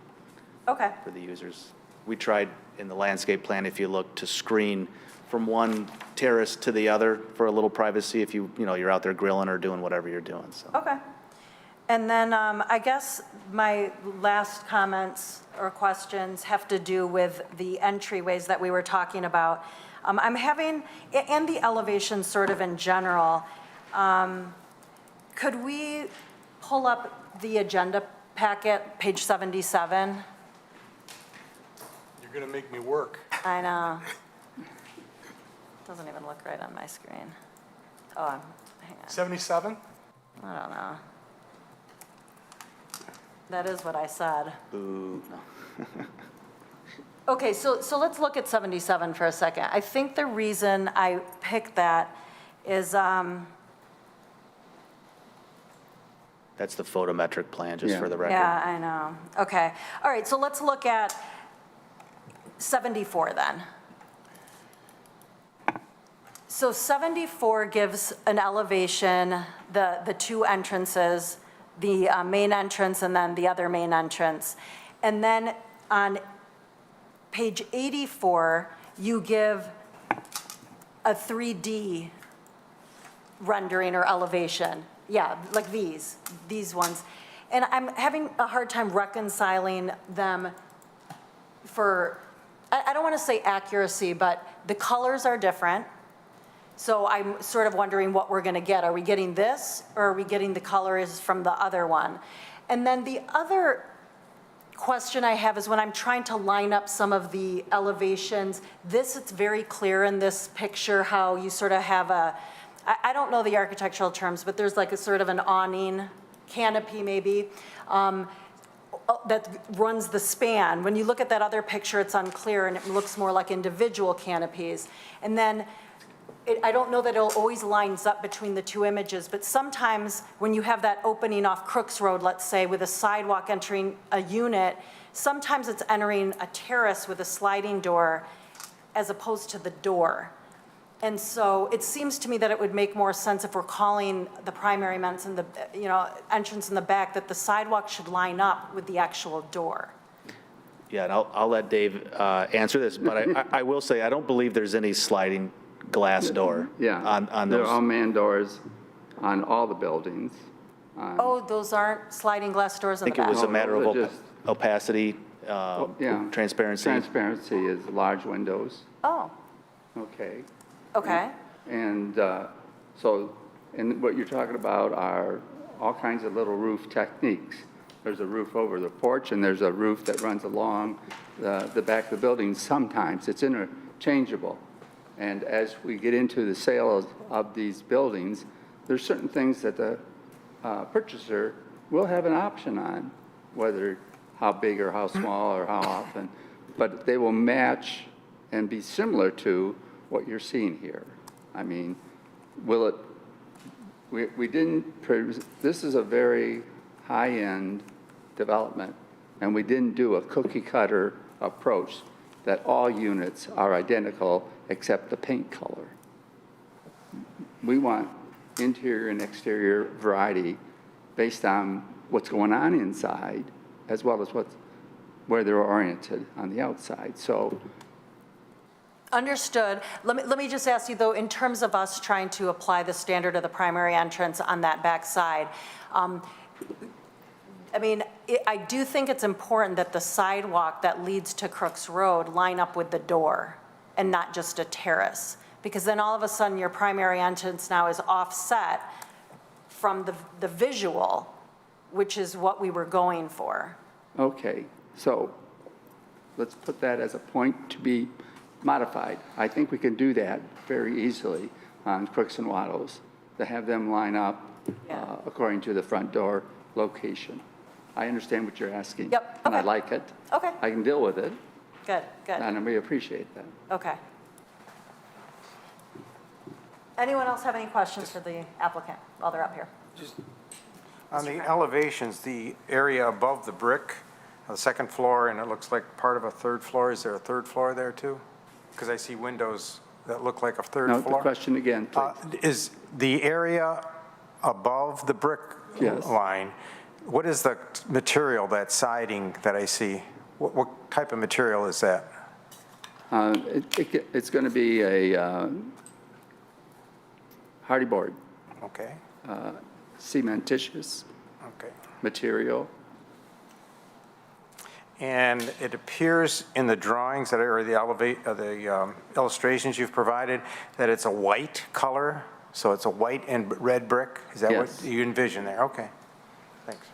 Speaker 12: users. We tried in the landscape plan, if you look, to screen from one terrace to the other for a little privacy if you're out there grilling or doing whatever you're doing, so.
Speaker 1: okay. And then I guess my last comments or questions have to do with the entryways that we were talking about. I'm having, and the elevation sort of in general, could we pull up the agenda packet, page 77?
Speaker 6: You're going to make me work.
Speaker 1: I know. Doesn't even look right on my screen. Oh, hang on.
Speaker 6: 77?
Speaker 1: I don't know. That is what I said.
Speaker 12: Ooh, no.
Speaker 1: Okay, so let's look at 77 for a second. I think the reason I picked that is,
Speaker 12: That's the photometric plan, just for the record.
Speaker 1: yeah, I know. Okay, all right, so let's look at 74 then. So 74 gives an elevation, the two entrances, the main entrance and then the other main entrance. And then on page 84, you give a 3D rendering or elevation. Yeah, like these ones. And I'm having a hard time reconciling them for, I don't want to say accuracy, but the colors are different. So I'm sort of wondering what we're going to get. Are we getting this, or are we getting the colors from the other one? And then the other question I have is when I'm trying to line up some of the elevations, it's very clear in this picture how you sort of have I don't know the architectural terms, but there's like a sort of an awning, canopy maybe, that runs the span. When you look at that other picture, it's unclear and it looks more like individual canopies. And then I don't know that it always lines up between the two images, but sometimes when you have that opening off Crooks Road, let's say, with a sidewalk entering a unit, sometimes it's entering a terrace with a sliding door as opposed to the door. And so it seems to me that it would make more sense if we're calling the primary entrance and the, entrance in the back, that the sidewalk should line up with the actual door.
Speaker 12: Yeah, and I'll let Dave answer this, but I will say, I don't believe there's any sliding glass door.
Speaker 13: Yeah.
Speaker 12: On
Speaker 13: They're all
Speaker 12: those.
Speaker 13: man doors on all the buildings.
Speaker 1: Oh, those aren't sliding glass doors
Speaker 12: I
Speaker 1: in the
Speaker 12: think it
Speaker 1: back?
Speaker 12: was a matter of
Speaker 13: They're just-
Speaker 12: opacity,
Speaker 13: Yeah.
Speaker 12: transparency.
Speaker 13: Transparency is large windows,
Speaker 1: Oh,
Speaker 13: okay?
Speaker 1: okay.
Speaker 13: And and what you're talking about are all kinds of little roof techniques. There's a roof over the porch, and there's a roof that runs along the back of the building. Sometimes it's interchangeable. And as we get into the sale of these buildings, there's certain things that the purchaser will have an option on, whether how big or how small or how often, but they will match and be similar to what you're seeing here. I mean, will it, we didn't, this is a very high-end development, and we didn't do a cookie-cutter approach that all units are identical except the paint color. We want interior and exterior variety based on what's going on inside, as well as where they're oriented on the outside. So
Speaker 1: Understood. Let me just ask you, though, in terms of us trying to apply the standard of the primary entrance on that back side, I mean, I do think it's important that the sidewalk that leads to Crooks Road line up with the door and not just a terrace, because then all of a sudden your primary entrance now is offset from the visual, which is what we were going for.
Speaker 13: okay, so let's put that as a point to be modified. I think we can do that very easily on Crooks and Waddles, to have them line up
Speaker 1: Yeah.
Speaker 13: according to the front door location. I understand what you're asking.
Speaker 1: Yep,
Speaker 13: And I
Speaker 1: okay.
Speaker 13: like it.
Speaker 1: Okay,
Speaker 13: I can deal with it,
Speaker 1: good, good,
Speaker 13: and we appreciate that.
Speaker 1: okay. Anyone else have any questions for the applicant while they're up here?
Speaker 11: On the elevations, the area above the brick, the second floor, and it looks like part of a third floor, is there a third floor there too? Because I see windows that look like a third
Speaker 13: Now,
Speaker 11: floor.
Speaker 13: the question again, please.
Speaker 11: Is the area above the brick
Speaker 13: Yes.
Speaker 11: line, what is the material, that siding that I see? What type of material is that?
Speaker 13: It's going to be a hardy board,
Speaker 11: Okay,
Speaker 13: cementitious
Speaker 11: okay.
Speaker 13: material.
Speaker 11: And it appears in the drawings that are the illustrations you've provided that it's a white color, so it's a white and red brick? Is that what
Speaker 13: Yes.
Speaker 11: you envision there? Okay, thanks.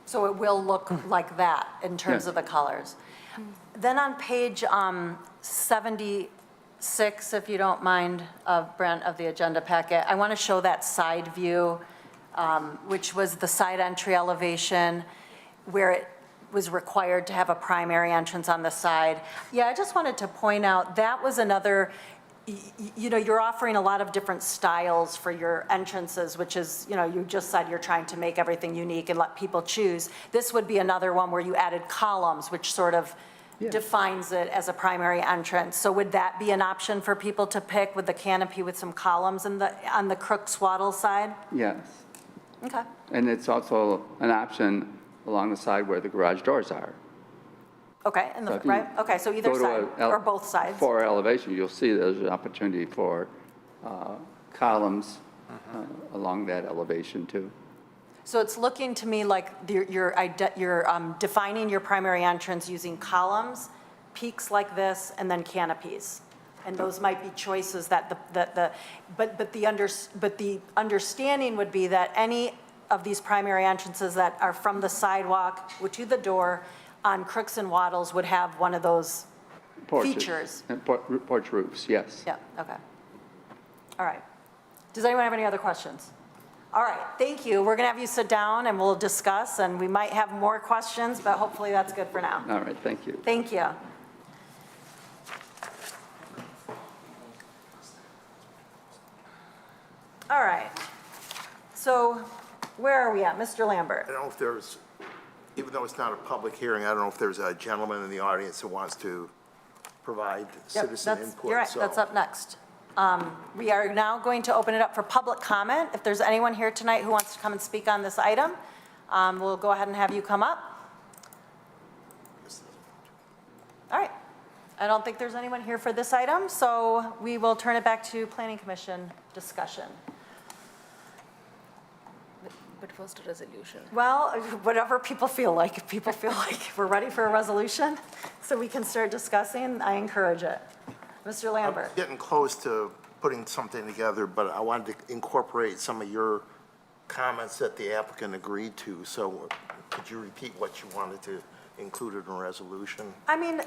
Speaker 1: So it will look like that in terms
Speaker 13: Yes.
Speaker 1: of the colors. Then on page 76, if you don't mind, Brent, of the agenda packet, I want to show that side view, which was the side entry elevation, where it was required to have a primary entrance on the side. Yeah, I just wanted to point out, that was another, you know, you're offering a lot of different styles for your entrances, which is, you know, you just said you're trying to make everything unique and let people choose. This would be another one where you added columns, which sort of defines it as a primary entrance. So would that be an option for people to pick, with the canopy with some columns on the Crooks Waddle side?
Speaker 13: Yes.
Speaker 1: Okay.
Speaker 13: And it's also an option along the side where the garage doors are.
Speaker 1: Okay,
Speaker 13: So if you
Speaker 1: right, okay, so either
Speaker 13: go to
Speaker 1: side,
Speaker 13: a
Speaker 1: or both sides?
Speaker 13: For elevation, you'll see there's an opportunity for columns along that elevation too.
Speaker 1: So it's looking to me like you're defining your primary entrance using columns, peaks like this, and then canopies. And those might be choices that but the understanding would be that any of these primary entrances that are from the sidewalk to the door on Crooks and Waddles would have one of those
Speaker 13: Porches.
Speaker 1: features.
Speaker 13: And porch roofs, yes.
Speaker 1: Yeah, okay. All right. Does anyone have any other questions? All right, thank you. We're going to have you sit down and we'll discuss, and we might have more questions, but hopefully that's good for now.
Speaker 13: All right, thank you.
Speaker 1: Thank you. All right. So where are we at? Mr. Lambert?
Speaker 4: I don't know if there's, even though it's not a public hearing, I don't know if there's a gentleman in the audience who wants to provide
Speaker 1: Yep,
Speaker 4: citizen input.
Speaker 1: You're right,
Speaker 4: so-
Speaker 1: that's up next. We are now going to open it up for public comment. If there's anyone here tonight who wants to come and speak on this item, we'll go ahead and have you come up. All right. I don't think there's anyone here for this item, so we will turn it back to Planning Commission discussion.
Speaker 2: But first, a resolution.
Speaker 1: Well, whatever people feel like. If people feel like we're ready for a resolution, so we can start discussing, I encourage it. Mr. Lambert?
Speaker 4: Getting close to putting something together, but I wanted to incorporate some of your comments that the applicant agreed to. So could you repeat what you wanted to include in a resolution?
Speaker 1: I mean,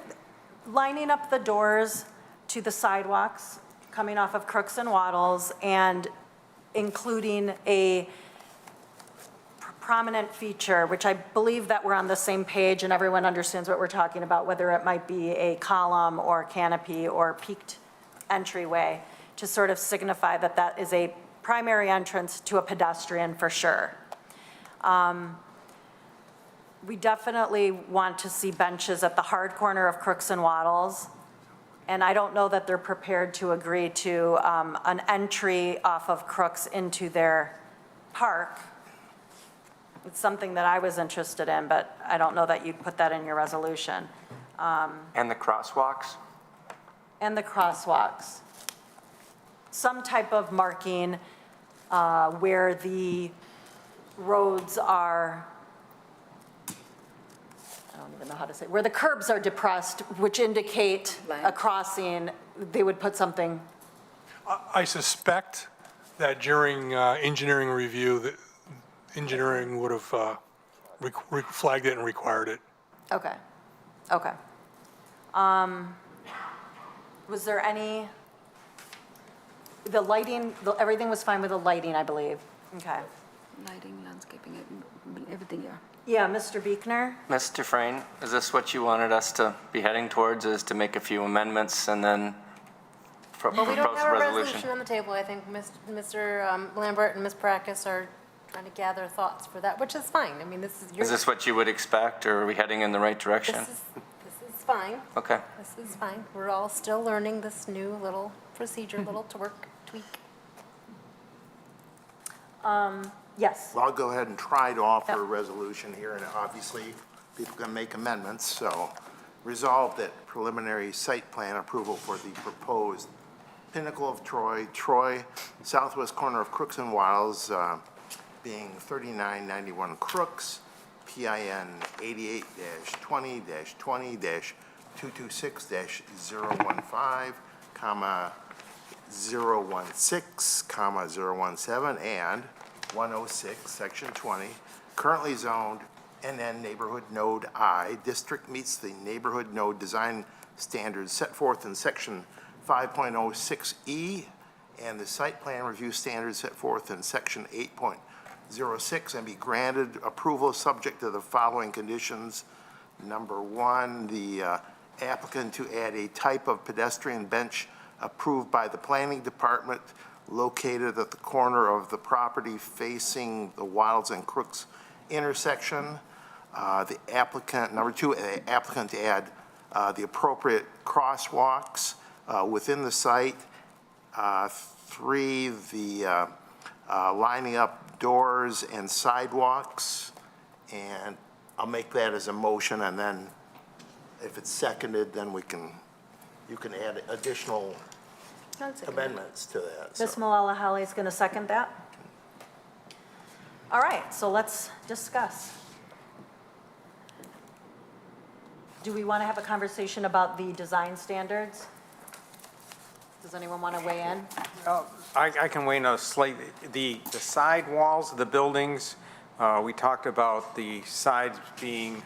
Speaker 1: lining up the doors to the sidewalks coming off of Crooks and Waddles and including a prominent feature, which I believe that we're on the same page and everyone understands what we're talking about, whether it might be a column or canopy or peaked entryway, to sort of signify that that is a primary entrance to a pedestrian for sure. We definitely want to see benches at the hard corner of Crooks and Waddles, and I don't know that they're prepared to agree to an entry off of Crooks into their park. It's something that I was interested in, but I don't know that you'd put that in your resolution.
Speaker 15: And the crosswalks?
Speaker 1: And the crosswalks. Some type of marking where the roads are, I don't even know how to say, where the curbs are depressed, which indicate a crossing, they would put something.
Speaker 6: I suspect that during engineering review, that engineering would have flagged it and required it.
Speaker 1: Okay, okay. Was there any, the lighting, everything was fine with the lighting, I believe? Okay.
Speaker 2: Lighting, landscaping, everything, yeah.
Speaker 1: Yeah, Mr. Buechner?
Speaker 15: Ms. Dufresne, is this what you wanted us to be heading towards, is to make a few amendments and then
Speaker 7: Well, we don't
Speaker 15: propose
Speaker 7: have
Speaker 15: a
Speaker 7: a
Speaker 15: resolution?
Speaker 7: resolution on the table. I think Mr. Lambert and Ms. Parakis are trying to gather thoughts for that, which is fine. I mean, this is your.
Speaker 15: Is this what you would expect, or are we heading in the right direction?
Speaker 7: This is fine.
Speaker 15: Okay.
Speaker 7: This is fine. We're all still learning this new little procedure, little tweak.
Speaker 1: Yes.
Speaker 4: Well, I'll go ahead and try to offer a resolution here, and obviously, people can make amendments, so resolve that preliminary site plan approval for the proposed Pinnacle of Troy, southwest corner of Crooks and Waddles, being 3991 Crooks, PIN 88-20-20-226-015, comma, 016, comma, 017, and 106, section 20, currently zoned NN Neighborhood Node I. District meets the neighborhood node design standards set forth in section 5.06E and the site plan review standards set forth in section 8.06 and be granted approval subject to the following conditions. Number one, the applicant to add a type of pedestrian bench approved by the planning department located at the corner of the property facing the Waddles and Crooks intersection. The applicant, number two, the applicant to add the appropriate crosswalks within the site. Three, the lining up doors and sidewalks. And I'll make that as a motion, and then if it's seconded, then you can add additional amendments to that.
Speaker 1: Ms. Malala Halley is going to second that. All right, so let's discuss. Do we want to have a conversation about the design standards? Does anyone want to weigh in?
Speaker 11: I can weigh in a slightly. The side walls of the buildings, we talked about the sides being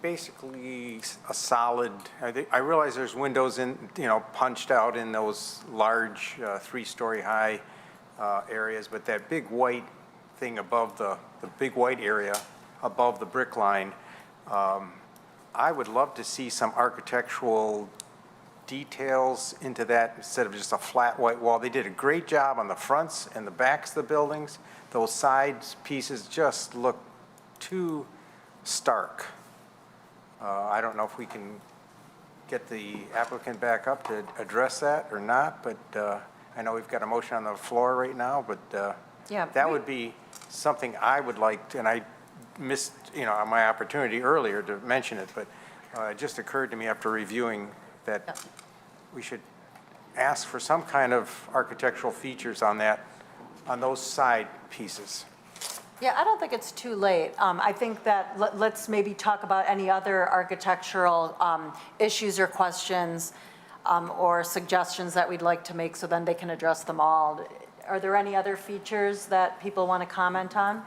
Speaker 11: basically a solid. I realize there's windows punched out in those large 3-story high areas, but that big white thing above the big white area above the brick line, I would love to see some architectural details into that instead of just a flat white wall. They did a great job on the fronts and the backs of the buildings. Those side pieces just look too stark. I don't know if we can get the applicant back up to address that or not, but I know we've got a motion on the floor right now, but that would be something I would like to, and I missed my opportunity earlier to mention it, but It just occurred to me after reviewing that we should ask for some kind of architectural features on that, on those side pieces.
Speaker 1: Yeah, I don't think it's too late. I think that let's maybe talk about any other architectural issues or questions or suggestions that we'd like to make, so then they can address them all. Are there any other features that people want to comment on?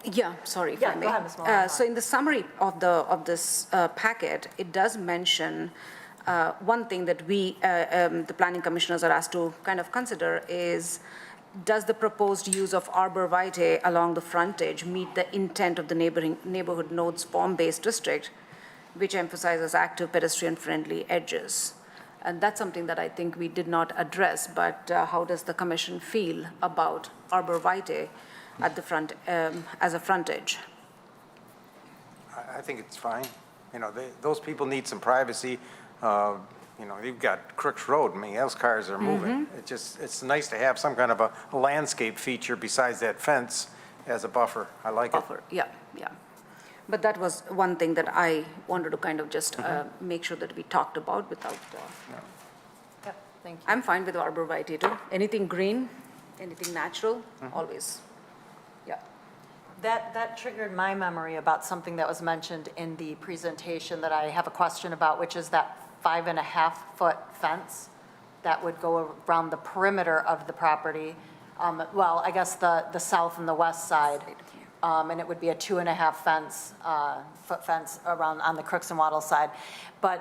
Speaker 2: Yeah, sorry if
Speaker 1: Yeah,
Speaker 2: I may.
Speaker 1: go ahead, Ms. Moore.
Speaker 2: So in the summary of this packet, it does mention one thing that we, the planning commissioners, are asked to kind of consider is, does the proposed use of arborvitae along the frontage meet the intent of the neighborhood nodes form-based district, which emphasizes active pedestrian-friendly edges? And that's something that I think we did not address, but how does the commission feel about arborvitae at the front, as a frontage?
Speaker 11: I think it's fine. You know, those people need some privacy. You know, you've got Crooks Road, I mean, those cars are moving. It's nice to have some kind of a landscape feature besides that fence as a buffer. I like it.
Speaker 2: Buffer, yeah. But that was one thing that I wanted to kind of just make sure that we talked about without,
Speaker 1: Yep, thank you.
Speaker 2: I'm fine with arborvitae too. Anything green, anything natural, always, yeah.
Speaker 1: That triggered my memory about something that was mentioned in the presentation that I have a question about, which is that 5.5-foot fence that would go around the perimeter of the property. Well, I guess the south and the west side. And it would be a 2.5 foot fence around on the Crooks and Waddle side. But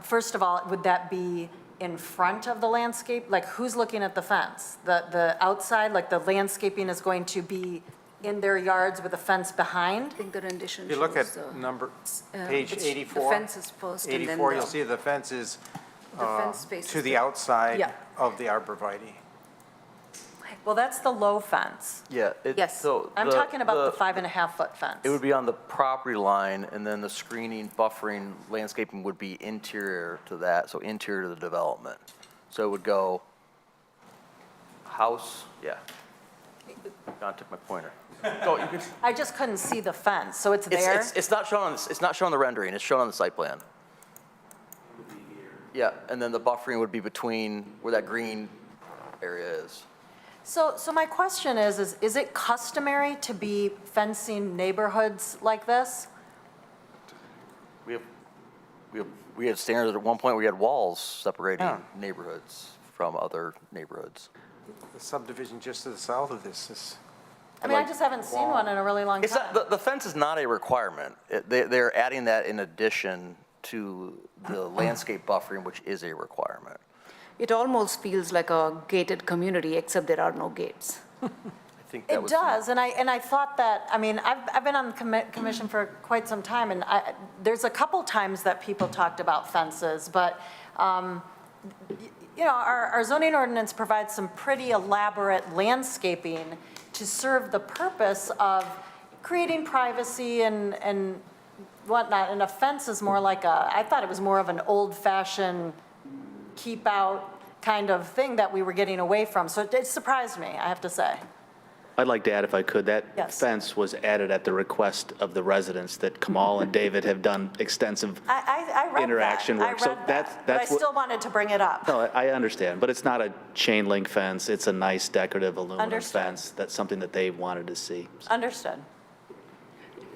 Speaker 1: first of all, would that be in front of the landscape? Like, who's looking at the fence? The outside, like the landscaping is going to be in their yards with a fence behind?
Speaker 2: I think the rendition
Speaker 11: If you look at
Speaker 2: shows,
Speaker 11: number, page
Speaker 2: the
Speaker 11: 84.
Speaker 2: fence is first and then
Speaker 11: 84, you'll see the fence is
Speaker 2: the fence faces
Speaker 11: to the outside
Speaker 2: Yeah.
Speaker 11: of the arborvitae.
Speaker 1: Well, that's the low fence.
Speaker 8: Yeah.
Speaker 2: Yes.
Speaker 8: So
Speaker 1: I'm talking about the 5.5-foot fence.
Speaker 8: It would be on the property line, and then the screening, buffering, landscaping would be interior to that, so interior to the development. So it would go house, yeah. John took my pointer. Go, you can,
Speaker 1: I just couldn't see the fence, so it's there?
Speaker 8: it's not shown on, it's not shown on the rendering, it's shown on the site plan. Yeah, and then the buffering would be between where that green area is.
Speaker 1: So my question is it customary to be fencing neighborhoods like this?
Speaker 8: We had standards at one point, we had walls separating
Speaker 11: Yeah.
Speaker 8: neighborhoods from other neighborhoods.
Speaker 11: The subdivision just to the south of this is,
Speaker 1: I mean, I just haven't seen one in a really long
Speaker 8: It's
Speaker 1: time.
Speaker 8: not, the fence is not a requirement. They're adding that in addition to the landscape buffering, which is a requirement.
Speaker 2: It almost feels like a gated community, except there are no gates.
Speaker 8: I think that
Speaker 1: It
Speaker 8: was.
Speaker 1: does, and I thought that, I mean, I've been on the commission for quite some time, and there's a couple times that people talked about fences, but, you know, our zoning ordinance provides some pretty elaborate landscaping to serve the purpose of creating privacy and whatnot, and a fence is more like I thought it was more of an old-fashioned keep out kind of thing that we were getting away from, so it surprised me, I have to say.
Speaker 12: I'd like to add, if I could, that
Speaker 1: Yes.
Speaker 12: fence was added at the request of the residents that Kamal and David have done extensive.
Speaker 1: I read that.
Speaker 12: Interaction work. So
Speaker 1: I read
Speaker 12: that's-
Speaker 1: that, but I
Speaker 12: that's what-
Speaker 1: still wanted to bring it up.
Speaker 12: No, I understand, but it's not a chain link fence. It's a nice decorative aluminum
Speaker 1: Understood.
Speaker 12: fence. That's something that they wanted to see.
Speaker 1: Understood.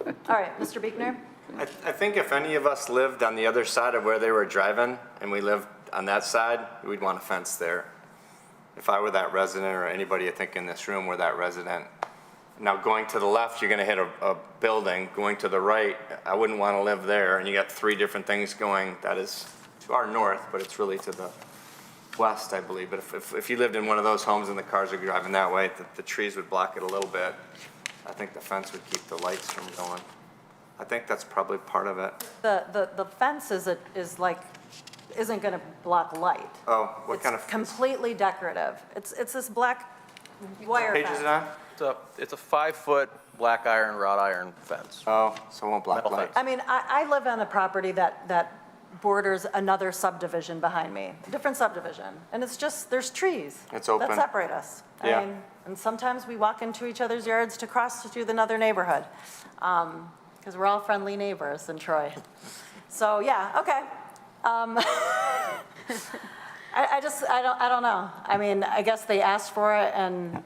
Speaker 1: All right, Mr. Buechner?
Speaker 15: I think if any of us lived on the other side of where they were driving, and we lived on that side, we'd want a fence there. If I were that resident, or anybody I think in this room were that resident. Now, going to the left, you're gonna hit a building. Going to the right, I wouldn't wanna live there, and you got three different things going. That is to our north, but it's really to the west, I believe. But if you lived in one of those homes and the cars are driving that way, the trees would block it a little bit. I think the fence would keep the lights from going. I think that's probably part of it.
Speaker 1: The fence isn't going to block light.
Speaker 15: Oh, what kind of?
Speaker 1: It's completely decorative. It's this black wire
Speaker 15: Page
Speaker 1: fence.
Speaker 15: is it on?
Speaker 8: It's a 5-foot black iron, wrought iron fence.
Speaker 15: Oh, so it won't block
Speaker 8: Metal
Speaker 15: light.
Speaker 1: I mean, I live on a property that borders another subdivision behind me, different subdivision, and it's just, there's trees.
Speaker 15: It's open.
Speaker 1: That separate us.
Speaker 15: Yeah.
Speaker 1: I mean, and sometimes we walk into each other's yards to cross to another neighborhood. because we're all friendly neighbors in Troy. So, yeah, okay. I don't know. I mean, I guess they asked for it, and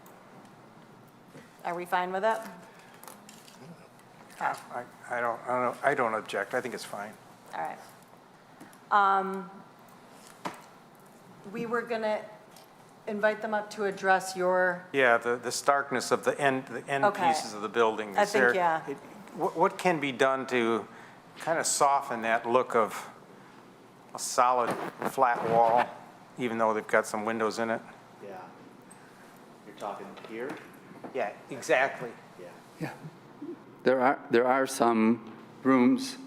Speaker 1: are we fine with it?
Speaker 11: I don't object. I think it's fine.
Speaker 1: All right. We were going to invite them up to address your,
Speaker 11: Yeah, the starkness of the end
Speaker 1: Okay.
Speaker 11: pieces of the building.
Speaker 1: I
Speaker 11: Is
Speaker 1: think,
Speaker 11: there-
Speaker 1: yeah.
Speaker 11: What can be done to kind of soften that look of a solid, flat wall, even though they've got some windows in it?
Speaker 12: Yeah. You're talking here?
Speaker 11: Yeah, exactly.
Speaker 12: Yeah.
Speaker 13: There are some rooms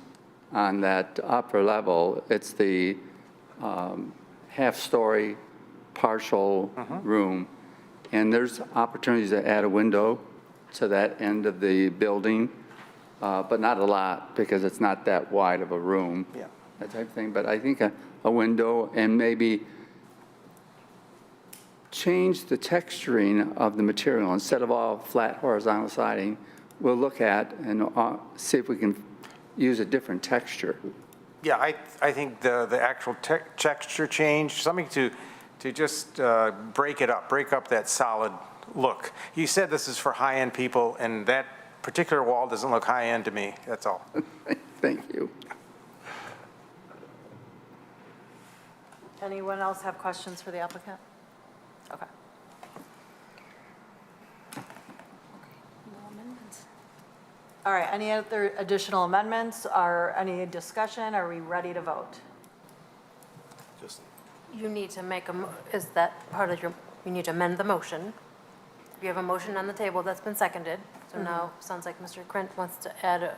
Speaker 13: on that upper level. It's the half-story partial room. And there's opportunities to add a window to that end of the building, but not a lot because it's not that wide of a room.
Speaker 11: Yeah.
Speaker 13: That type of thing. But I think a window and maybe change the texturing of the material. Instead of all flat horizontal siding, we'll look at and see if we can use a different texture.
Speaker 11: Yeah, I think the actual texture change, something to just break it up, break up that solid look. You said this is for high-end people, and that particular wall doesn't look high-end to me, that's all.
Speaker 13: Thank you.
Speaker 1: anyone else have questions for the applicant? Okay. All right, any other additional amendments or any discussion? Are we ready to vote?
Speaker 4: Just,
Speaker 7: You need to make is that part of your, you need to amend the motion. You have a motion on the table that's been seconded. So now, sounds like Mr. Krent wants to add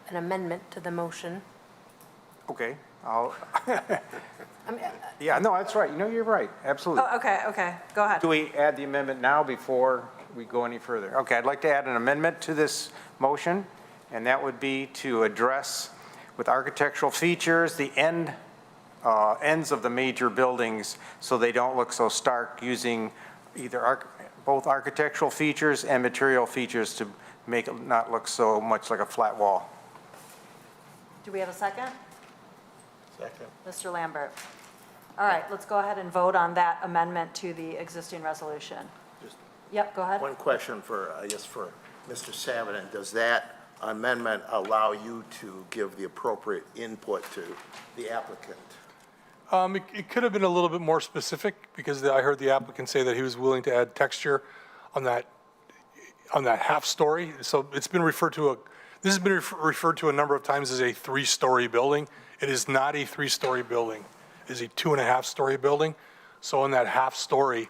Speaker 7: an amendment to the motion.
Speaker 11: Okay, yeah, no, that's right, you're right, absolutely.
Speaker 1: Oh, okay, go ahead.
Speaker 11: Do we add the amendment now before we go any further? Okay, I'd like to add an amendment to this motion, and that would be to address with architectural features the ends of the major buildings so they don't look so stark, using either both architectural features and material features to make it not look so much like a flat wall.
Speaker 1: Do we have a second?
Speaker 4: second.
Speaker 1: Mr. Lambert. All right, let's go ahead and vote on that amendment to the existing resolution.
Speaker 4: Just
Speaker 1: Yep, go ahead.
Speaker 4: one question for, I guess, for Mr. Savidan. Does that amendment allow you to give the appropriate input to the applicant?
Speaker 6: It could have been a little bit more specific because I heard the applicant say that he was willing to add texture on that half story. So it's been referred to this has been referred to a number of times as a 3-story building. It is not a 3-story building. It is a 2.5-story building. So on that half story,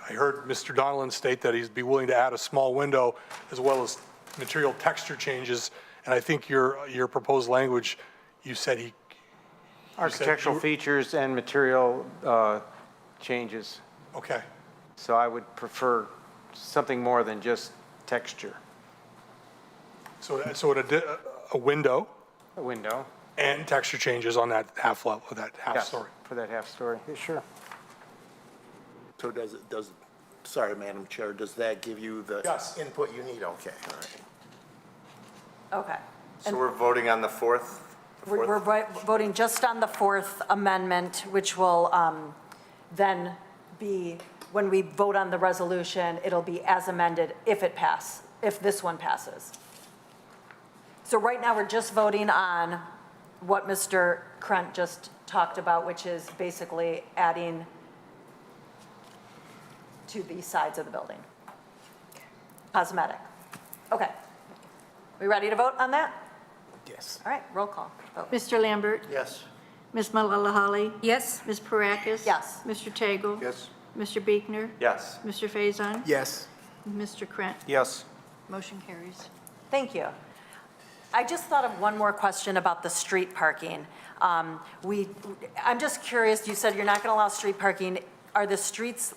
Speaker 6: I heard Mr. Donellan state that he'd be willing to add a small window as well as material texture changes. And I think your proposed language, you said he.
Speaker 11: Architectural features and material changes.
Speaker 6: Okay.
Speaker 11: So I would prefer something more than just texture.
Speaker 6: So a window
Speaker 11: A window.
Speaker 6: and texture changes on that half level, that half
Speaker 11: Yes,
Speaker 6: story.
Speaker 11: for that half story, yeah, sure.
Speaker 4: So sorry, Madam Chair, does that give you the
Speaker 6: Yes.
Speaker 4: input you need? Okay, all right.
Speaker 1: Okay.
Speaker 15: So we're voting on the fourth?
Speaker 1: We're voting just on the fourth amendment, which will then be, when we vote on the resolution, it'll be as amended if this one passes. So right now, we're just voting on what Mr. Krent just talked about, which is basically adding to the sides of the building. Cosmetic. Okay. We ready to vote on that?
Speaker 9: Yes.
Speaker 1: All right, roll call. Vote.
Speaker 3: Mr. Lambert?
Speaker 4: Yes.
Speaker 3: Ms. Malala-Holly?
Speaker 2: Yes?
Speaker 3: Ms. Parakis?
Speaker 1: Yes.
Speaker 3: Mr. Tagle?
Speaker 10: Yes?
Speaker 3: Mr. Biekner?
Speaker 15: Yes.
Speaker 3: Mr. Faison?
Speaker 9: Yes.
Speaker 3: Mr. Krent?
Speaker 11: Yes.
Speaker 3: Motion carries.
Speaker 1: Thank you. I just thought of one more question about the street parking. I'm just curious, you said you're not going to allow street parking. Are the streets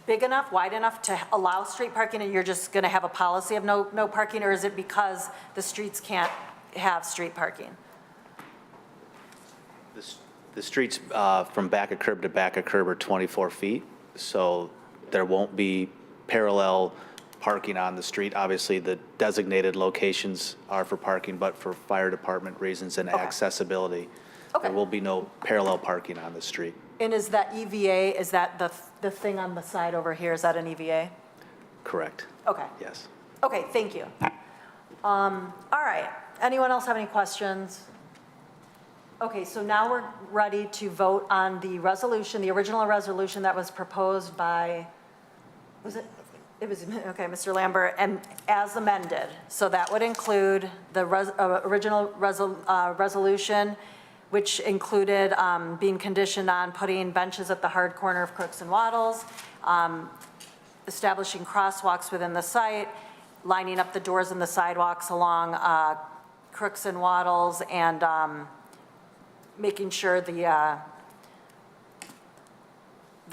Speaker 1: big enough, wide enough to allow street parking, and you're just going to have a policy of no parking, or is it because the streets can't have street parking?
Speaker 12: The streets from back of curb to back of curb are 24 feet, so there won't be parallel parking on the street. Obviously, the designated locations are for parking, but for fire department reasons and accessibility,
Speaker 1: Okay.
Speaker 12: there will be no parallel parking on the street.
Speaker 1: And is that EVA, is that the thing on the side over here, is that an EVA?
Speaker 12: Correct,
Speaker 1: Okay.
Speaker 12: yes.
Speaker 1: Okay, thank you. All right, anyone else have any questions? Okay, so now we're ready to vote on the resolution, the original resolution that was proposed by, was it? It was, okay, Mr. Lambert, and as amended. So that would include the original resolution, which included being conditioned on putting benches at the hard corner of Crooks and Waddles, establishing crosswalks within the site, lining up the doors and the sidewalks along Crooks and Waddles, and making sure they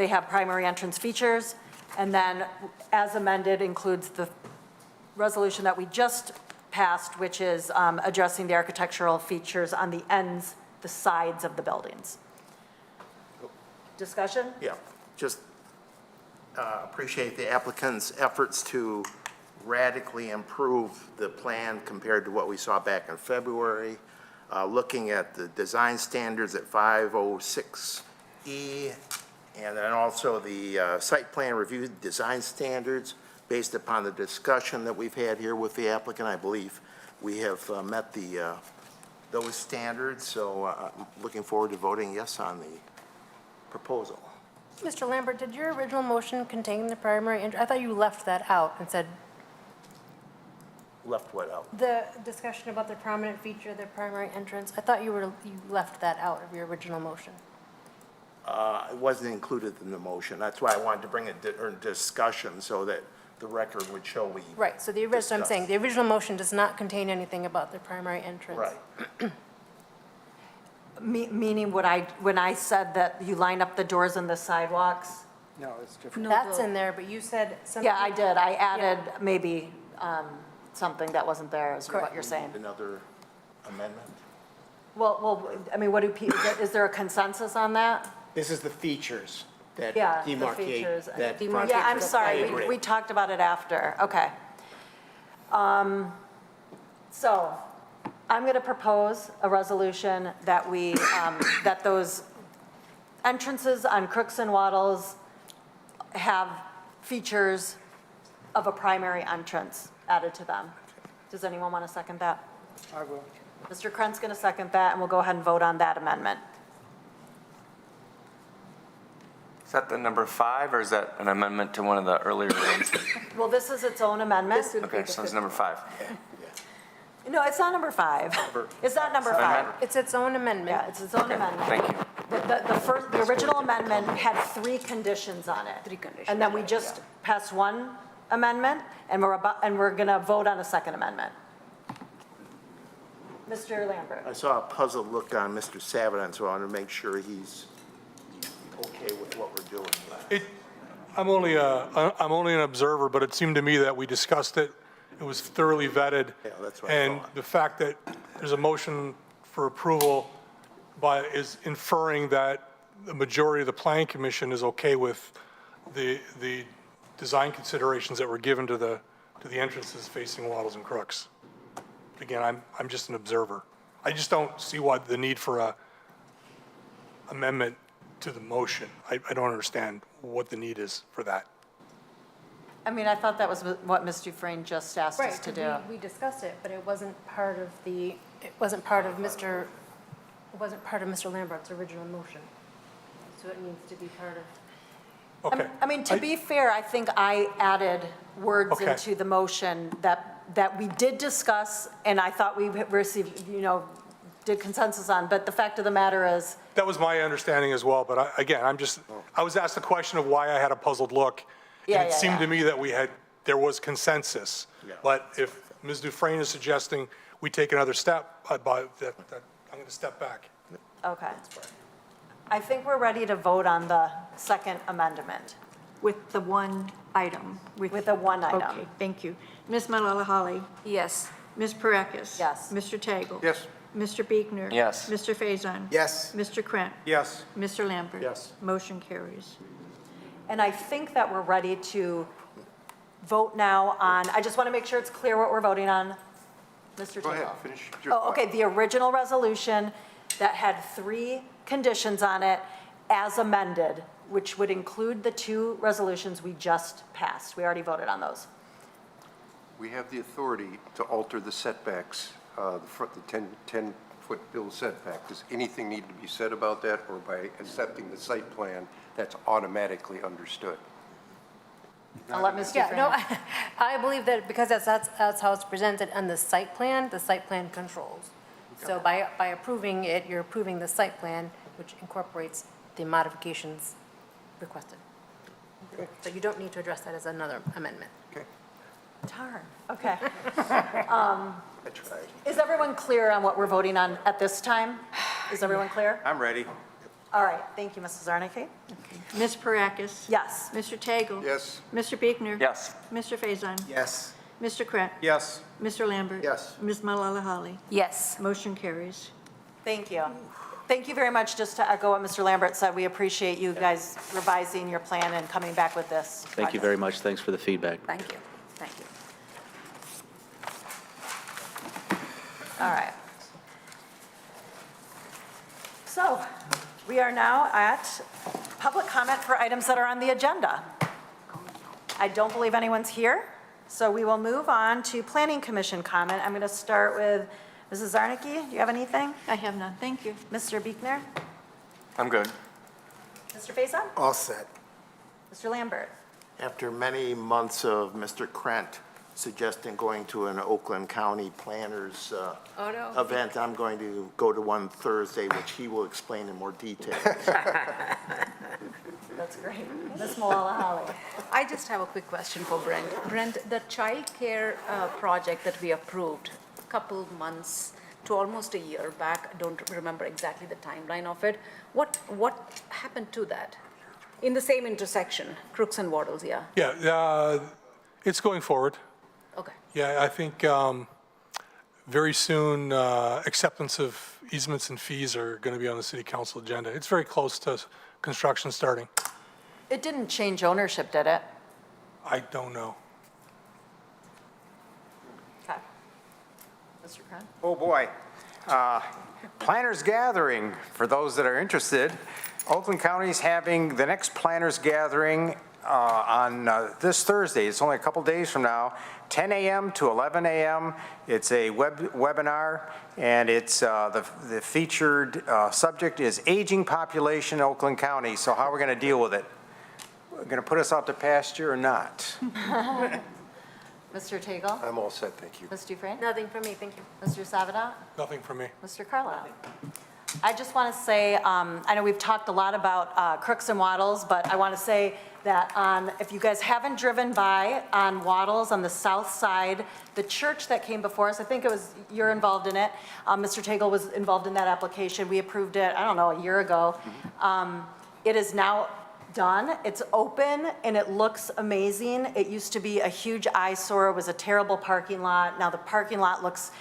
Speaker 1: have primary entrance features. And then, as amended, includes the resolution that we just passed, which is addressing the architectural features on the ends, the sides of the buildings. Discussion?
Speaker 4: Yeah, just appreciate the applicant's efforts to radically improve the plan compared to what we saw back in February. Looking at the design standards at 506E, and then also the site plan review design standards. Based upon the discussion that we've had here with the applicant, I believe we have met those standards, so I'm looking forward to voting yes on the proposal.
Speaker 7: Mr. Lambert, did your original motion contain the primary, I thought you left that out and said
Speaker 4: Left what out?
Speaker 7: the discussion about the prominent feature of the primary entrance. I thought you left that out of your original motion.
Speaker 4: It wasn't included in the motion. That's why I wanted to bring it to discussion so that the record would show we
Speaker 7: Right, so the original, I'm saying,
Speaker 4: discussed.
Speaker 7: the original motion does not contain anything about the primary entrance.
Speaker 4: Right.
Speaker 1: Meaning when I said that you line up the doors and the sidewalks?
Speaker 11: No, it's different.
Speaker 7: That's in there, but you said something.
Speaker 1: Yeah, I did. I added maybe something that wasn't there, is what you're saying.
Speaker 4: Another amendment?
Speaker 1: Well, I mean, what do is there a consensus on that?
Speaker 9: This is the features that
Speaker 1: Yeah, the
Speaker 9: demarcate
Speaker 1: features.
Speaker 9: that.
Speaker 1: Yeah, I'm
Speaker 9: I
Speaker 1: sorry,
Speaker 9: agree.
Speaker 1: we talked about it after, okay. So, I'm going to propose a resolution that we, that those entrances on Crooks and Waddles have features of a primary entrance added to them. Does anyone want to second that?
Speaker 11: I will.
Speaker 1: Mr. Krent's going to second that, and we'll go ahead and vote on that amendment.
Speaker 15: Is that the number 5, or is that an amendment to one of the earlier ones?
Speaker 1: Well, this is its own amendment.
Speaker 15: Okay, so it's number 5.
Speaker 1: No, it's not number 5. It's not number 5.
Speaker 7: It's its own amendment.
Speaker 1: Yeah, it's its own amendment.
Speaker 15: Thank you.
Speaker 1: The original amendment had 3 conditions on it.
Speaker 2: 3 conditions,
Speaker 1: And then we just passed one amendment, and we're going to vote on a second amendment. Mr. Lambert?
Speaker 4: I saw a puzzled look on Mr. Savidan, so I want to make sure he's okay with what we're doing.
Speaker 6: I'm only an observer, but it seemed to me that we discussed it. It was thoroughly vetted.
Speaker 4: Yeah, that's what I
Speaker 6: And
Speaker 4: thought.
Speaker 6: the fact that there's a motion for approval is inferring that the majority of the planning commission is okay with the design considerations that were given to the entrances facing Waddles and Crooks. Again, I'm just an observer. I just don't see why the need for a amendment to the motion. I don't understand what the need is for that.
Speaker 1: I mean, I thought that was what Ms. Dufresne just asked us
Speaker 7: Right,
Speaker 1: to do.
Speaker 7: we discussed it, but it wasn't part of Mr. Lambert's original motion. So it needs to be part of.
Speaker 6: Okay.
Speaker 1: I mean, to be fair, I think I added words
Speaker 6: Okay.
Speaker 1: into the motion that we did discuss, and I thought we received, did consensus on, but the fact of the matter is,
Speaker 6: That was my understanding as well, but again, I was asked the question of why I had a puzzled look.
Speaker 1: Yeah,
Speaker 6: And it
Speaker 1: yeah,
Speaker 6: seemed
Speaker 1: yeah.
Speaker 6: to me that there was consensus.
Speaker 4: Yeah.
Speaker 6: But if Ms. Dufresne is suggesting we take another step, I'm going to step back.
Speaker 1: okay. I think we're ready to vote on the second amendment
Speaker 3: With the one item.
Speaker 1: with the one item.
Speaker 3: Okay, thank you. Ms. Malala-Holly?
Speaker 2: Yes.
Speaker 3: Ms. Parekis?
Speaker 1: Yes.
Speaker 3: Mr. Tagle?
Speaker 11: Yes.
Speaker 3: Mr. Biegner?
Speaker 15: Yes.
Speaker 3: Mr. Faison?
Speaker 9: Yes.
Speaker 3: Mr. Krent?
Speaker 11: Yes.
Speaker 3: Mr. Lambert?
Speaker 6: Yes.
Speaker 3: Motion carries.
Speaker 1: And I think that we're ready to vote now on, I just want to make sure it's clear what we're voting on. Mr.
Speaker 10: Go ahead,
Speaker 1: Tindall.
Speaker 10: finish your
Speaker 1: Oh,
Speaker 10: thought.
Speaker 1: okay, the original resolution that had 3 conditions on it as amended, which would include the 2 resolutions we just passed. We already voted on those.
Speaker 10: We have the authority to alter the setbacks, the 10-foot build setback. Does anything need to be said about that, or by accepting the site plan, that's automatically understood?
Speaker 1: I'll let Mr.
Speaker 7: Yeah, no,
Speaker 1: Freeman.
Speaker 7: I believe that because that's how it's presented on the site plan controls. So by approving it, you're approving the site plan, which incorporates the modifications requested. So you don't need to address that as another amendment.
Speaker 1: Darn, okay.
Speaker 4: I tried.
Speaker 1: Is everyone clear on what we're voting on at this time? Is everyone clear?
Speaker 11: I'm ready.
Speaker 1: All right, thank you, Mrs. Zarnicki.
Speaker 3: Ms. Parakis?
Speaker 1: Yes.
Speaker 3: Mr. Tagle?
Speaker 10: Yes.
Speaker 3: Mr. Biegner?
Speaker 11: Yes.
Speaker 3: Mr. Faison?
Speaker 9: Yes.
Speaker 3: Mr. Krant?
Speaker 11: Yes.
Speaker 3: Mr. Lambert?
Speaker 4: Yes.
Speaker 3: Ms. Malala
Speaker 7: Yes.
Speaker 3: Motion carries.
Speaker 1: Thank you. Thank you very much. Just to echo what Mr. Lambert said, we appreciate you guys revising your plan and coming back with this.
Speaker 12: Thank you very much. Thanks for the feedback.
Speaker 2: Thank you. Thank you.
Speaker 1: All right. So we are now at public comment for items that are on the agenda. I don't believe anyone's here, so we will move on to Planning Commission comment. I'm going to start with Mrs. Zarnicki. Do you have anything?
Speaker 3: I have none, thank you.
Speaker 1: Mr. Biegner?
Speaker 15: I'm good.
Speaker 1: Mr. Faison?
Speaker 9: All set.
Speaker 1: Mr. Lambert?
Speaker 4: After many months of Mr. Krent suggesting going to an Oakland County Planners event, I'm going to go to one Thursday, which he will explain in more detail.
Speaker 1: That's great. Ms. Malala Holly?
Speaker 2: I just have a quick question for Brent. Brent, the child care project that we approved a couple months to almost a year back, I don't remember exactly the timeline of it. What happened to that? In the same intersection, Crooks and Waddles, yeah?
Speaker 6: Yeah, it's going forward.
Speaker 2: Okay.
Speaker 6: Yeah, I think very soon acceptance of easements and fees are going to be on the city council agenda. It's very close to construction starting.
Speaker 1: It didn't change ownership, did it?
Speaker 6: I don't know.
Speaker 1: Okay. Mr. Krant?
Speaker 11: Oh, boy. Planners Gathering, for those that are interested. Oakland County's having the next Planners Gathering on this Thursday. It's only a couple days from now, 10 a.m. to 11 a.m. It's a webinar, and it's the featured subject is aging population in Oakland County. So how are we going to deal with it? We're going to put us out to pasture or not?
Speaker 1: Mr. Tagle?
Speaker 10: I'm all set, thank you.
Speaker 1: Ms. Dufresne?
Speaker 7: Nothing from me, thank you.
Speaker 1: Mr. Savidat?
Speaker 6: Nothing for me.
Speaker 1: Mr. Carlisle? I just want to say, I know we've talked a lot about Crooks and Waddles, but I want to say that if you guys haven't driven by on Waddles on the south side, the church that came before us, I think you're involved in it. Mr. Tagle was involved in that application. We approved it, I don't know, a year ago. It is now done. It's open and it looks amazing. It used to be a huge eyesore. It was a terrible parking lot. Now the parking lot looks,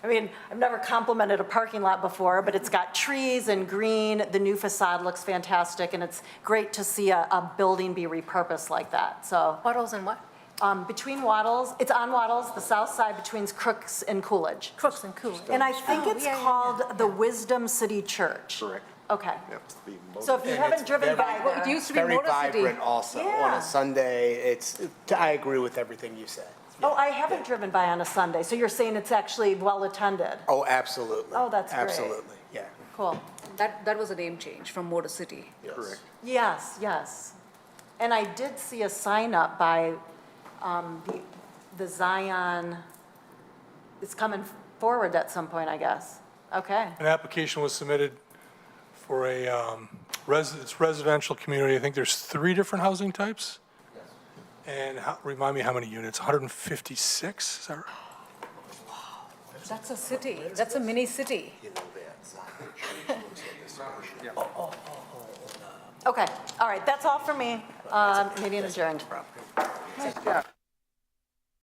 Speaker 1: I mean, I've never complimented a parking lot before, but it's got trees and green. The new facade looks fantastic, and it's great to see a building be repurposed like that. So
Speaker 7: Waddles and what?
Speaker 1: between Waddles, it's on Waddles, the south side between Crooks and Coolidge.
Speaker 7: Crooks and Coolidge.
Speaker 1: And I think
Speaker 7: Oh,
Speaker 1: it's
Speaker 7: yeah, yeah,
Speaker 1: called the Wisdom City Church.
Speaker 4: Correct.
Speaker 1: Okay.
Speaker 4: Yep.
Speaker 1: So if you haven't driven by
Speaker 2: Well, it
Speaker 1: there,
Speaker 2: used to be
Speaker 9: Very
Speaker 2: Motor City.
Speaker 9: vibrant also. On
Speaker 1: Yeah.
Speaker 9: a Sunday, I agree with everything you said.
Speaker 1: oh, I haven't driven by on a Sunday, so you're saying it's actually well-attended?
Speaker 9: Oh, absolutely.
Speaker 1: Oh, that's great.
Speaker 9: Absolutely, yeah.
Speaker 1: Cool.
Speaker 2: That was a name change from Motor City.
Speaker 4: Correct.
Speaker 1: Yes, yes. And I did see a sign up by the Zion, it's coming forward at some point, I guess. Okay.
Speaker 6: An application was submitted for a it's residential community. I think there's 3 different housing types. And remind me how many units? 156, is that right?
Speaker 2: That's a city. That's a mini city.
Speaker 1: Okay, all right, that's all for me. Meeting adjourned.
Speaker 11: Nice job.